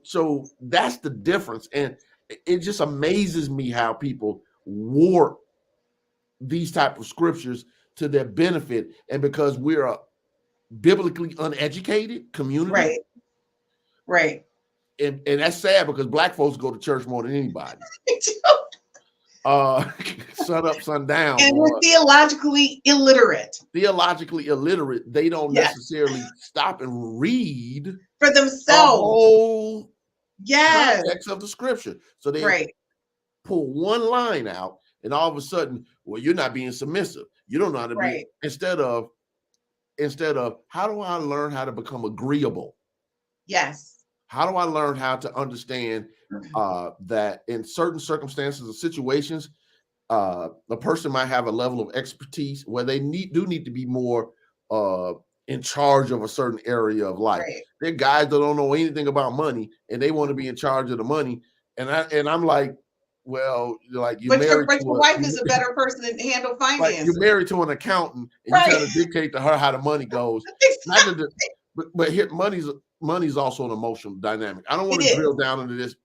that's the difference. And it just amazes me how people warp these type of scriptures to their benefit. And because we're a biblically uneducated community. Right. And that's sad, because Black folks go to church more than anybody. Sun up, sun down. And we're theologically illiterate. They don't necessarily stop and read for themselves the whole context of the scripture. So they pull one line out, and all of a sudden, well, you're not being submissive. You don't know how to be. Instead of how do I learn how to become agreeable? Yes. How do I learn how to understand that in certain circumstances or situations, a person might have a level of expertise where they do need to be more in charge of a certain area of life. They're guys that don't know anything about money, and they want to be in charge of the money. And I'm like, well, like you're married but your wife is a better person to handle finances. Like you're married to an accountant, and you try to dictate to her how the money goes. But here, money's also an emotional dynamic. I don't want to drill down into this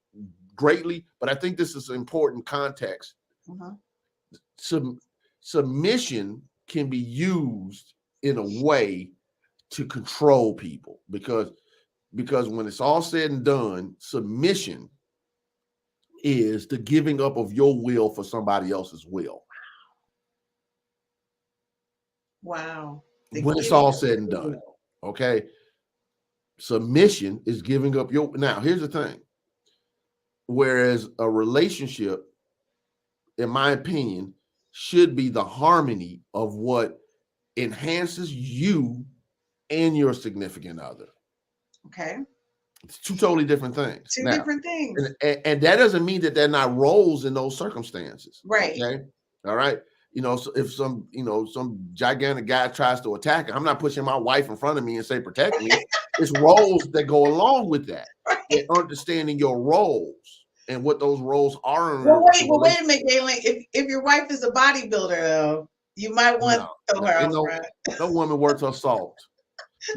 greatly, but I think this is an important context. Submission can be used in a way to control people, because when it's all said and done, submission is the giving up of your will for somebody else's will. Wow. When it's all said and done, okay? Submission is giving up your. Now, here's the thing. Whereas a relationship, in my opinion, should be the harmony of what enhances you and your significant other. Okay. It's two totally different things. Different things. And that doesn't mean that they're not roles in those circumstances. Right. Okay. All right. So if some gigantic guy tries to attack, I'm not pushing my wife in front of me and say, protect me. It's roles that go along with that. And understanding your roles and what those roles are. Well, wait a minute, Gaylon. If your wife is a bodybuilder, though, you might want to throw her out front. No woman worth her salt.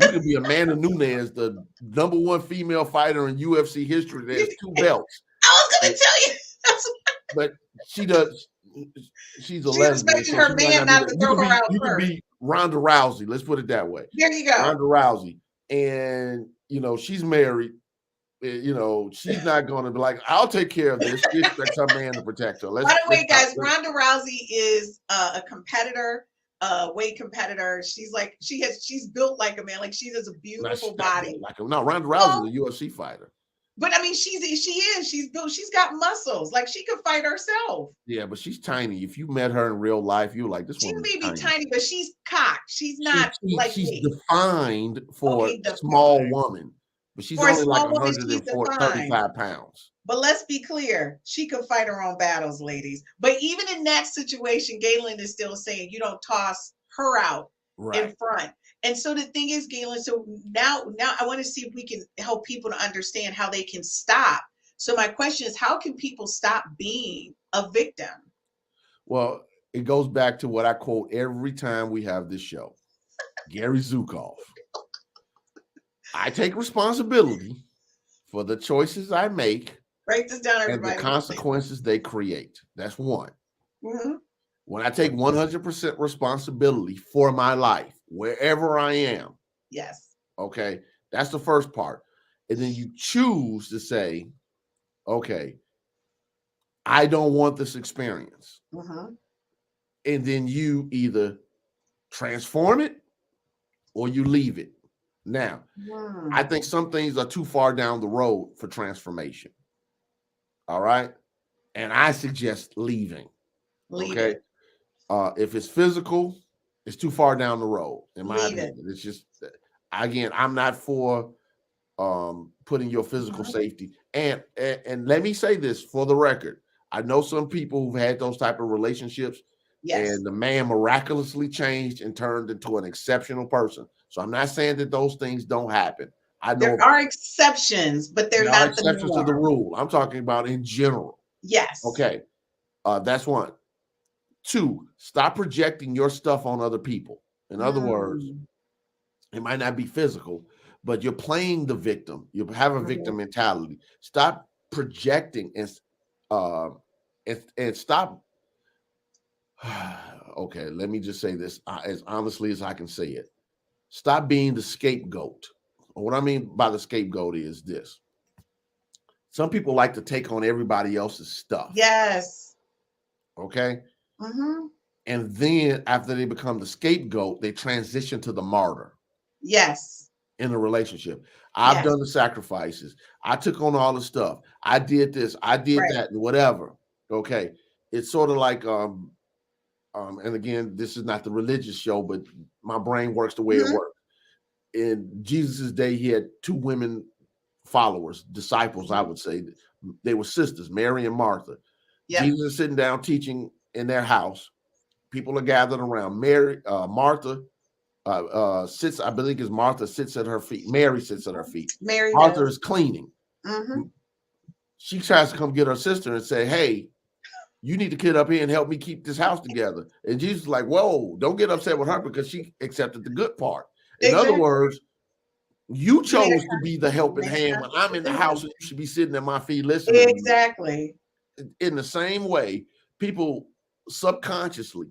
You could be Amanda Nunes, the #1 female fighter in UFC history. There's 2 belts. I was going to tell you. But she does. She's a lesbian. So her man not to throw her out first. You could be Ronda Rousey. Let's put it that way. There you go. Ronda Rousey. And, she's married. She's not going to be like, I'll take care of this. She expects her man to protect her. By the way, guys, Ronda Rousey is a competitor, weight competitor. She's built like a man. Like, she has a beautiful body. Ronda Rousey is a UFC fighter. But I mean, she's built. She's got muscles. Like, she could fight herself. Yeah, but she's tiny. If you met her in real life, you're like, this she woman. She may be tiny, but she's cocked. She's not she's defined for a small woman, but she's only like 135 pounds. But let's be clear, she can fight her own battles, ladies. But even in that situation, Gaylon is still saying you don't toss her out in front. And so the thing is, Gaylon, so now I want to see if we can help people to understand how they can stop. So my question is, how can people stop being a victim? Well, it goes back to what I quote every time we have this show. Gary Zukav. I take responsibility for the choices I make. Write this down, everybody. And the consequences they create. That's one. Mm-hmm. When I take 100% responsibility for my life, wherever I am. Yes. Okay. That's the first part. And then you choose to say, okay, I don't want this experience. Mm-hmm. and then you either transform it or you leave it. Now, I think some things are too far down the road for transformation. All right. And I suggest leaving. Leave Okay. it. If it's physical, it's too far down the road, in my Leave it. opinion. It's just, again, I'm not for putting your physical safety. And let me say this for the record. I know some people who've had those type of relationships, Yes. and the man miraculously changed and turned into an exceptional person. So I'm not saying that those things don't happen. I know There are exceptions, but they're there are not the exceptions to the norm. rule. I'm talking about in general. Yes. Okay. That's one. Two, stop projecting your stuff on other people. In other words, it might not be physical, but you're playing the victim. You have a victim mentality. Stop projecting and stop. Okay, let me just say this as honestly as I can say it. Stop being the scapegoat. What I mean by the scapegoat is this. Some people like to take on everybody else's stuff. Yes. Okay. And then after they become the scapegoat, they transition to the martyr. Yes. In a relationship. I've done the sacrifices. I took on all the stuff. I did this. I did that, and whatever. Okay. It's sort of like and again, this is not the religious show, but my brain works the way it works. In Jesus's day, he had two women followers, disciples, I would say. They were sisters, Mary and Martha. Jesus is sitting down teaching in their house. People are gathered around. Martha sits, I believe it's Martha sits at her feet. Mary sits at her feet. Martha is cleaning. She tries to come get her sister and say, hey, you need to get up here and help me keep this house together. And Jesus is like, whoa, don't get upset with her because she accepted the good part. In other words, you chose to be the helping hand when I'm in the house and you should be sitting at my feet listening. Exactly. In the same way, people subconsciously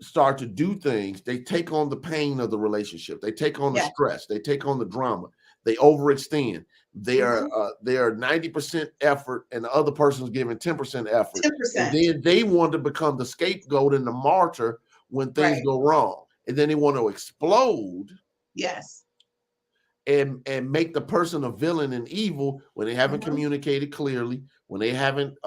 start to do things. They take on the pain of the relationship. They take on the stress. They take on the drama. They overextend. They are 90% effort, and the other person's giving 10% effort. 10%. And then they want to become the scapegoat and the martyr when things go wrong. And then they want to explode. Yes. And make the person a villain and evil when they haven't communicated clearly, when they haven't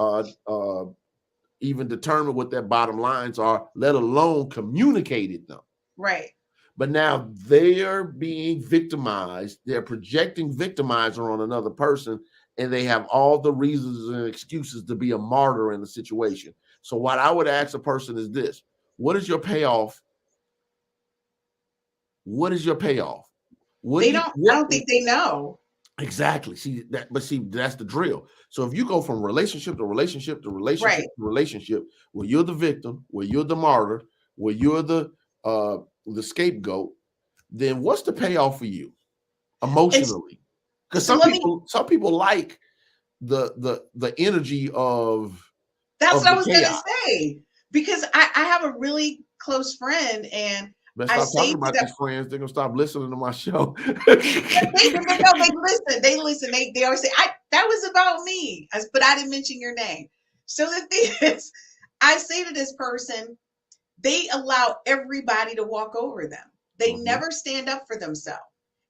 even determined what their bottom lines are, let alone communicated them. Right. But now they are being victimized. They're projecting victimizer on another person, and they have all the reasons and excuses to be a martyr in the situation. So what I would ask a person is this: what is your payoff? What is your payoff? I don't think they know. Exactly. See, that's the drill. So if you go from relationship to relationship to relationship to relationship, where you're the victim, where you're the martyr, where you're the scapegoat, then what's the payoff for you emotionally? Because some people like the energy of that's what I was chaos. gonna say. Because I have a really close friend, and let's stop talking about these friends. They're gonna stop listening to my show. They listen. They always say, that was about me, but I didn't mention your name. So the thing is, I say to this person, they allow everybody to walk over them. They never stand up for themselves.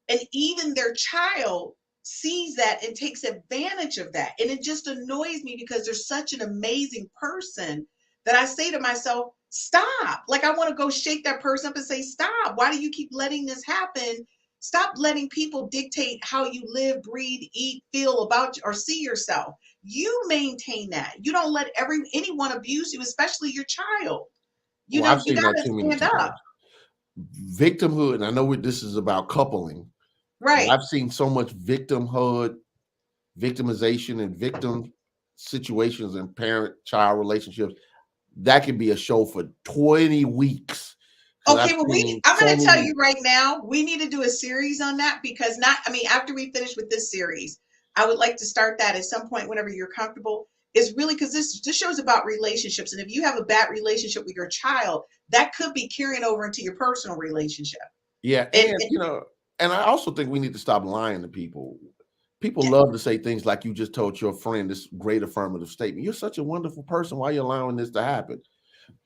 And even their child sees that and takes advantage of that. And it just annoys me because they're such an amazing person that I say to myself, stop. Like, I want to go shake that person up and say, stop. Why do you keep letting this happen? Stop letting people dictate how you live, breathe, eat, feel about or see yourself. You maintain that. You don't let anyone abuse you, especially your child. I've seen that too many times. Victimhood, and I know this is about coupling. Right. I've seen so much victimhood, victimization, and victim situations in parent-child relationships. That could be a show for 20 weeks. Okay, well, I'm going to tell you right now, we need to do a series on that because after we finish with this series, I would like to start that at some point whenever you're comfortable. Is really because this show's about relationships. And if you have a bad relationship with your child, that could be carrying over into your personal relationship. Yeah. And I also think we need to stop lying to people. People love to say things like you just told your friend this great affirmative statement. You're such a wonderful person. Why are you allowing this to happen?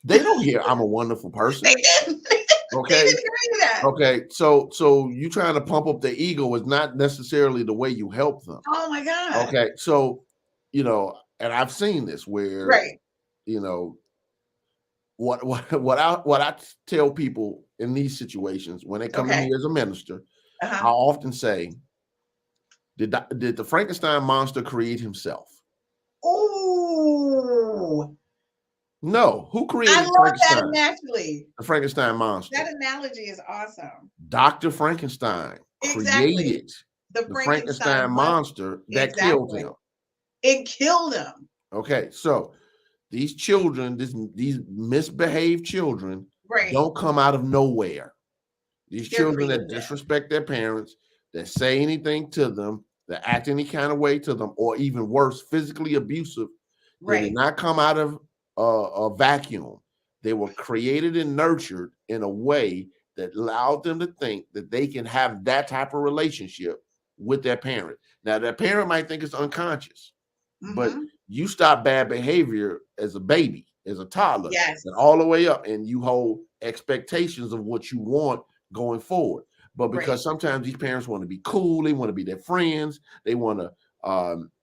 They don't hear I'm a wonderful person. They didn't. Okay. They didn't hear that. Okay. So you trying to pump up their ego is not necessarily the way you help them. Oh my God. Okay. So, and I've seen this where, Right. what I tell people in these situations when they come to me as a minister, I often say, did the Frankenstein monster create himself? Oh, no. Who created I love Frankenstein? that analogy. The Frankenstein monster. That analogy is awesome. Dr. Frankenstein created the Frankenstein monster that killed him. It killed him. Okay, so these children, these misbehaved children, don't come out of nowhere. These children that disrespect their parents, that say anything to them, that act any kind of way to them, or even worse, physically abusive, they did not come out of a vacuum. They were created and nurtured in a way that allowed them to think that they can have that type of relationship with their parent. Now, their parent might think it's unconscious, but you stop bad behavior as a baby, as a toddler, and all the way up, and you hold expectations of what you want going forward. But because sometimes these parents want to be cool, they want to be their friends, they want to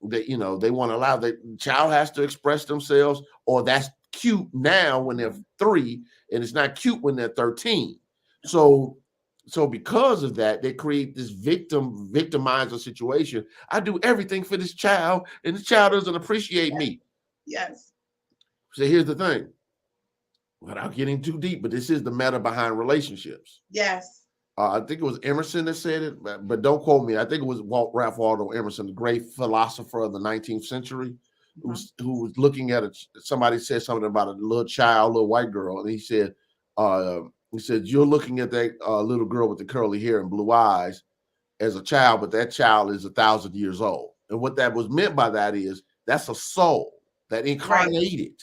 they want to allow the child has to express themselves, or that's cute now when they're 3, and it's not cute when they're 13. So because of that, they create this victimizer situation. I do everything for this child, and this child doesn't appreciate me. Yes. So here's the thing, without getting too deep, but this is the meta behind relationships. Yes. I think it was Emerson that said it, but don't quote me. I think it was Ralph Waldo Emerson, the great philosopher of the 19th century, who was looking at somebody said something about a little child, little white girl, and he said, you're looking at that little girl with the curly hair and blue eyes as a child, but that child is 1,000 years old. And what that was meant by that is that's a soul that incarnated,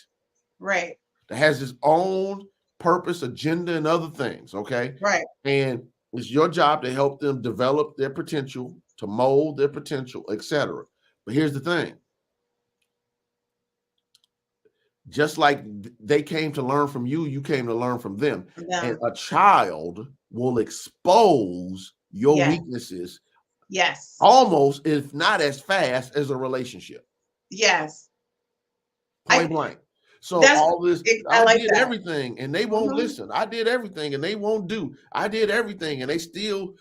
that has its own purpose, agenda, and other things. Okay, and it's your job to help them develop their potential, to mold their potential, etc. But here's the thing. Just like they came to learn from you, you came to learn from them. And a child will expose your weaknesses. Yes. Almost, if not as fast as a relationship. Yes. Point blank. So all this, I did everything and they won't listen. I did everything and they won't do. I did everything and they still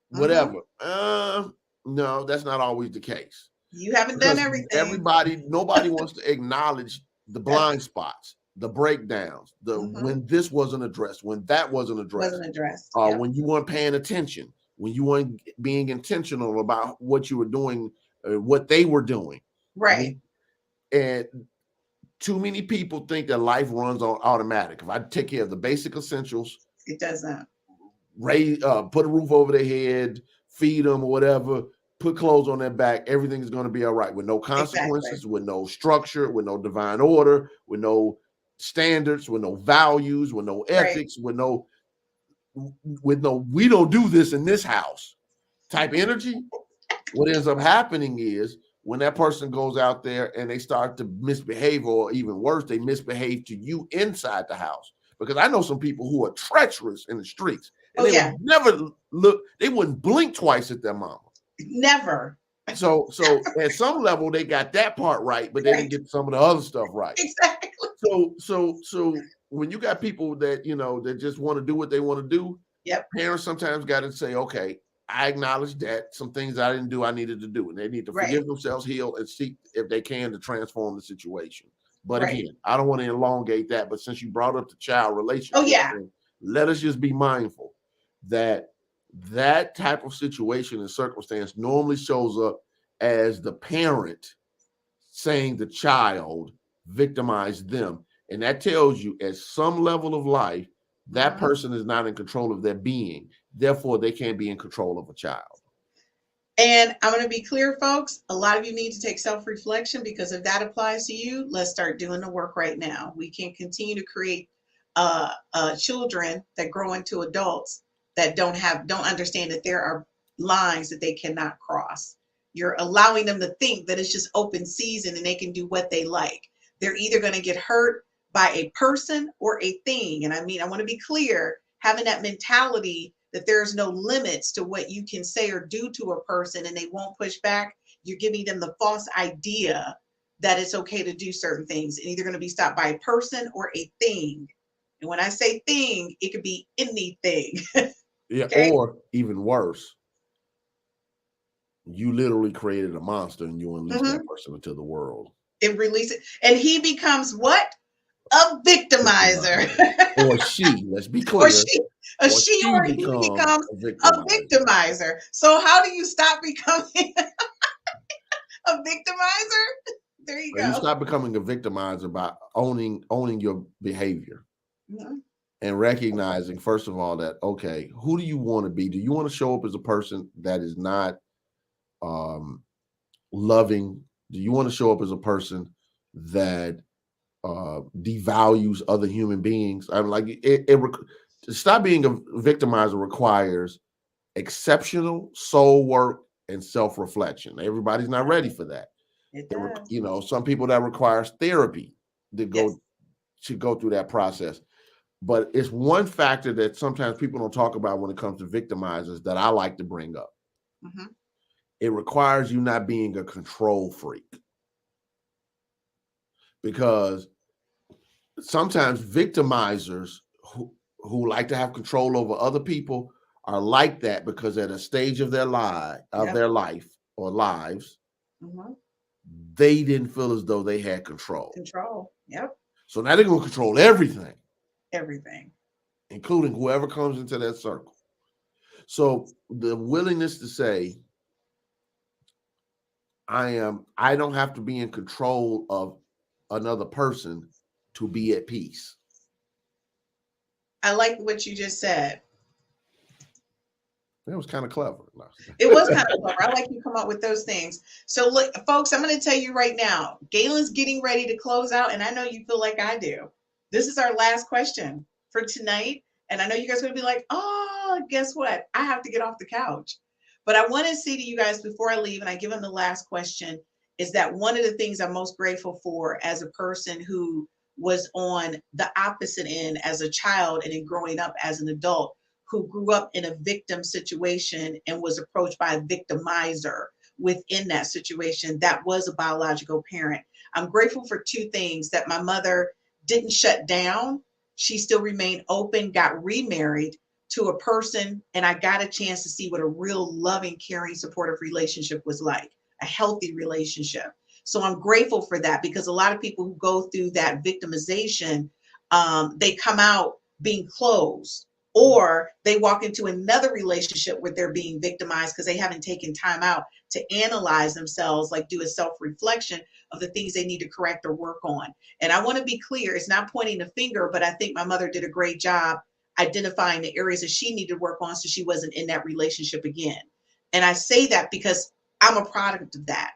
whatever. No, that's not always the case. You haven't done everything. Nobody wants to acknowledge the blind spots, the breakdowns, when this wasn't addressed, when that wasn't addressed. When you weren't paying attention, when you weren't being intentional about what you were doing, what they were doing. Right. And too many people think that life runs on automatic. If I take care of the basic essentials, it does not. Put a roof over their head, feed them or whatever, put clothes on their back, everything is going to be all right with no consequences, with no structure, with no divine order, with no standards, with no values, with no ethics, with no we don't do this in this house type energy. What ends up happening is when that person goes out there and they start to misbehave, or even worse, they misbehave to you inside the house. Because I know some people who are treacherous in the streets, and they would never they wouldn't blink twice at their mama. Never. So at some level they got that part right, but they didn't get some of the other stuff right. Exactly. So when you got people that that just want to do what they want to do, parents sometimes got to say, okay, I acknowledge that some things I didn't do, I needed to do, and they need to forgive themselves, heal, and seek if they can to transform the situation. But again, I don't want to elongate that. But since you brought up the child relationship, let us just be mindful that that type of situation and circumstance normally shows up as the parent saying the child victimized them. And that tells you at some level of life, that person is not in control of their being. Therefore, they can't be in control of a child. And I'm going to be clear, folks. A lot of you need to take self-reflection, because if that applies to you, let's start doing the work right now. We can continue to create children that grow into adults that don't understand that there are lines that they cannot cross. You're allowing them to think that it's just open season and they can do what they like. They're either going to get hurt by a person or a thing. And I mean, I want to be clear, having that mentality that there's no limits to what you can say or do to a person and they won't push back. You're giving them the false idea that it's okay to do certain things, and either going to be stopped by a person or a thing. And when I say thing, it could be anything. Yeah, Okay. or even worse, you literally created a monster and you unleash that person into the world. And release it. And he becomes what? A victimizer. Or she, let's be clear. Or he becomes a victimizer. So how do you stop becoming a victimizer? There you go. You stop becoming a victimizer by owning your behavior. Mm-hmm. And recognizing, first of all, that, okay, who do you want to be? Do you want to show up as a person that is not loving? Do you want to show up as a person that devalues other human beings? I'm like, stop being a victimizer requires exceptional soul work and self-reflection. Everybody's not ready for that. You know, some people that requires therapy to go through that process. But it's one factor that sometimes people don't talk about when it comes to victimizers that I like to bring up. Mm-hmm. It requires you not being a control freak. Because sometimes victimizers who like to have control over other people are like that because at a stage of their life or lives, mm-hmm. they didn't feel as though they had control. Yep. So now they're going to control everything. Everything. Including whoever comes into that circle. So the willingness to say, I don't have to be in control of another person to be at peace. I like what you just said. That was kind of clever. It was kind of clever. I like you come up with those things. So look, folks, I'm going to tell you right now, Gaylon's getting ready to close out, and I know you feel like I do. This is our last question for tonight. And I know you guys are going to be like, oh, guess what? I have to get off the couch. But I want to say to you guys before I leave, and I give them the last question, is that one of the things I'm most grateful for as a person who was on the opposite end as a child and in growing up as an adult, who grew up in a victim situation and was approached by a victimizer within that situation, that was a biological parent. I'm grateful for two things: that my mother didn't shut down. She still remained open, got remarried to a person, and I got a chance to see what a real loving, caring, supportive relationship was like, a healthy relationship. So I'm grateful for that, because a lot of people who go through that victimization, they come out being closed, or they walk into another relationship where they're being victimized because they haven't taken time out to analyze themselves, like do a self-reflection of the things they need to correct or work on. And I want to be clear, it's not pointing the finger, but I think my mother did a great job identifying the areas that she needed to work on so she wasn't in that relationship again. And I say that because I'm a product of that.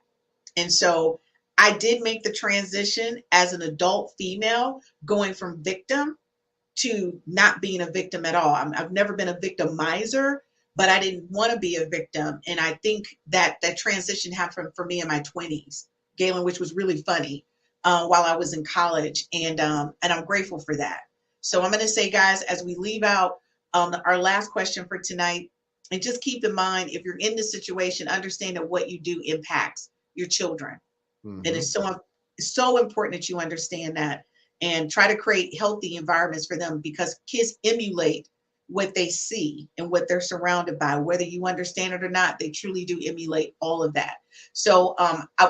And so I did make the transition as an adult female, going from victim to not being a victim at all. I've never been a victimizer, but I didn't want to be a victim. And I think that that transition happened for me in my 20s, Gaylon, which was really funny while I was in college. And I'm grateful for that. So I'm going to say, guys, as we leave out our last question for tonight, and just keep in mind, if you're in this situation, understand that what you do impacts your children. Mm-hmm. And it's so important that you understand that, and try to create healthy environments for them, because kids emulate what they see and what they're surrounded by. Whether you understand it or not, they truly do emulate all of that. So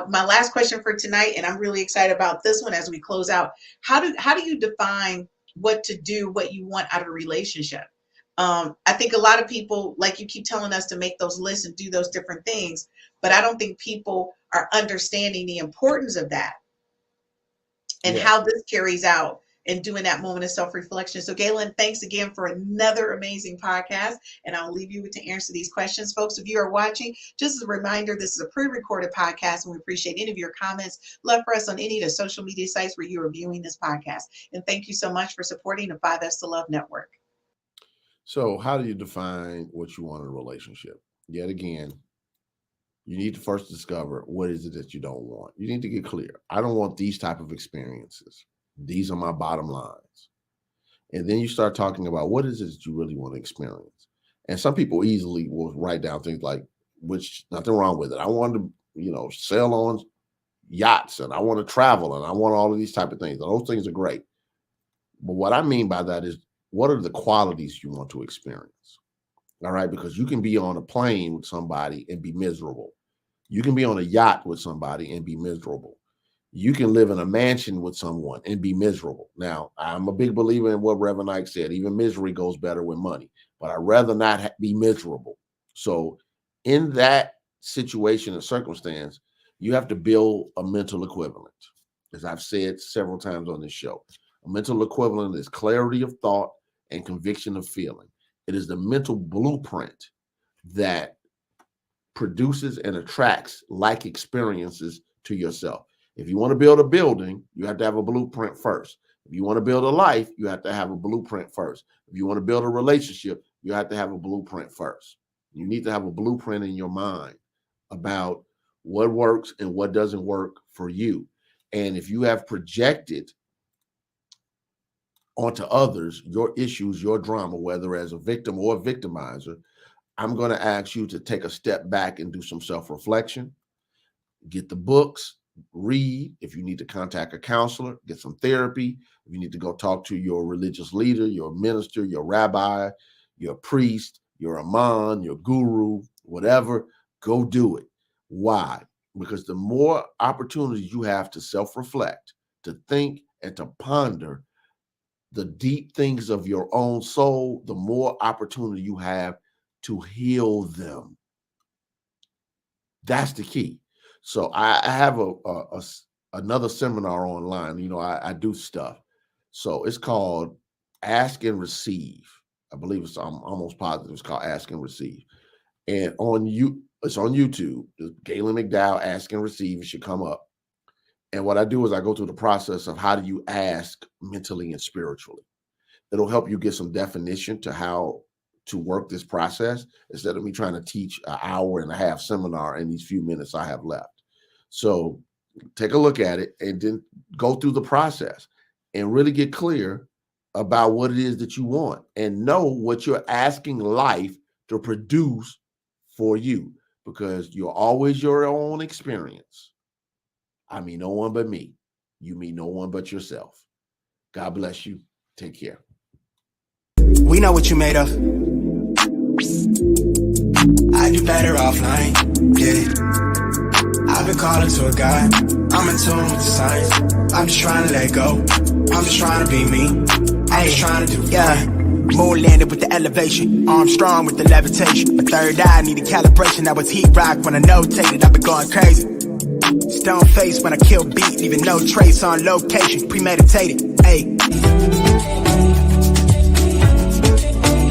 my last question for tonight, and I'm really excited about this one as we close out, how do you define what to do, what you want out of a relationship? I think a lot of people, like you keep telling us to make those lists and do those different things, but I don't think people are understanding the importance of that and how this carries out and doing that moment of self-reflection. So Gaylon, thanks again for another amazing podcast. And I'll leave you to answer these questions. Folks, if you are watching, just as a reminder, this is a pre-recorded podcast, and we appreciate any of your comments left for us on any of the social media sites where you are viewing this podcast. And thank you so much for supporting the 5S to Love Network. So how do you define what you want in a relationship? Yet again, you need to first discover what is it that you don't want. You need to get clear. I don't want these type of experiences. These are my bottom lines. And then you start talking about what is it that you really want to experience. And some people easily will write down things like, which nothing wrong with it. I want to, sail on yachts, and I want to travel, and I want all of these type of things. And those things are great. But what I mean by that is, what are the qualities you want to experience? All right, because you can be on a plane with somebody and be miserable. You can be on a yacht with somebody and be miserable. You can live in a mansion with someone and be miserable. Now, I'm a big believer in what Reverend Ike said. Even misery goes better with money, but I'd rather not be miserable. So in that situation and circumstance, you have to build a mental equivalent. As I've said several times on this show, a mental equivalent is clarity of thought and conviction of feeling. It is the mental blueprint that produces and attracts like experiences to yourself. If you want to build a building, you have to have a blueprint first. If you want to build a life, you have to have a blueprint first. If you want to build a relationship, you have to have a blueprint first. You need to have a blueprint in your mind about what works and what doesn't work for you. And if you have projected onto others your issues, your drama, whether as a victim or a victimizer, I'm going to ask you to take a step back and do some self-reflection, get the books, read. If you need to contact a counselor, get some therapy. If you need to go talk to your religious leader, your minister, your rabbi, your priest, your imam, your guru, whatever, go do it. Why? Because the more opportunities you have to self-reflect, to think, and to ponder the deep things of your own soul, the more opportunity you have to heal them. That's the key. So I have another seminar online. I do stuff. So it's called Ask and Receive. I believe I'm almost positive it's called Ask and Receive. And it's on YouTube. Gaylon McDowell, Ask and Receive. It should come up. And what I do is I go through the process of how do you ask mentally and spiritually. It'll help you get some definition to how to work this process instead of me trying to teach an hour and a half seminar in these few minutes I have left. So take a look at it and then go through the process and really get clear about what it is that you want and know what you're asking life to produce for you, because you're always your own experience. I mean, no one but me. You mean no one but yourself. God bless you. Take care. We know what you made of. I do better offline. Yeah. I've been calling to a guy. I'm in tune with the signs. I'm just trying to let go. I'm just trying to be me. I'm just trying to do Moon landed with the elevation. Arm strong with the levitation. My third eye needed calibration. That was heat rock when I notated. I've been going crazy. Stone face when I kill beat. Leaving no trace on location. Premeditated. Ayy.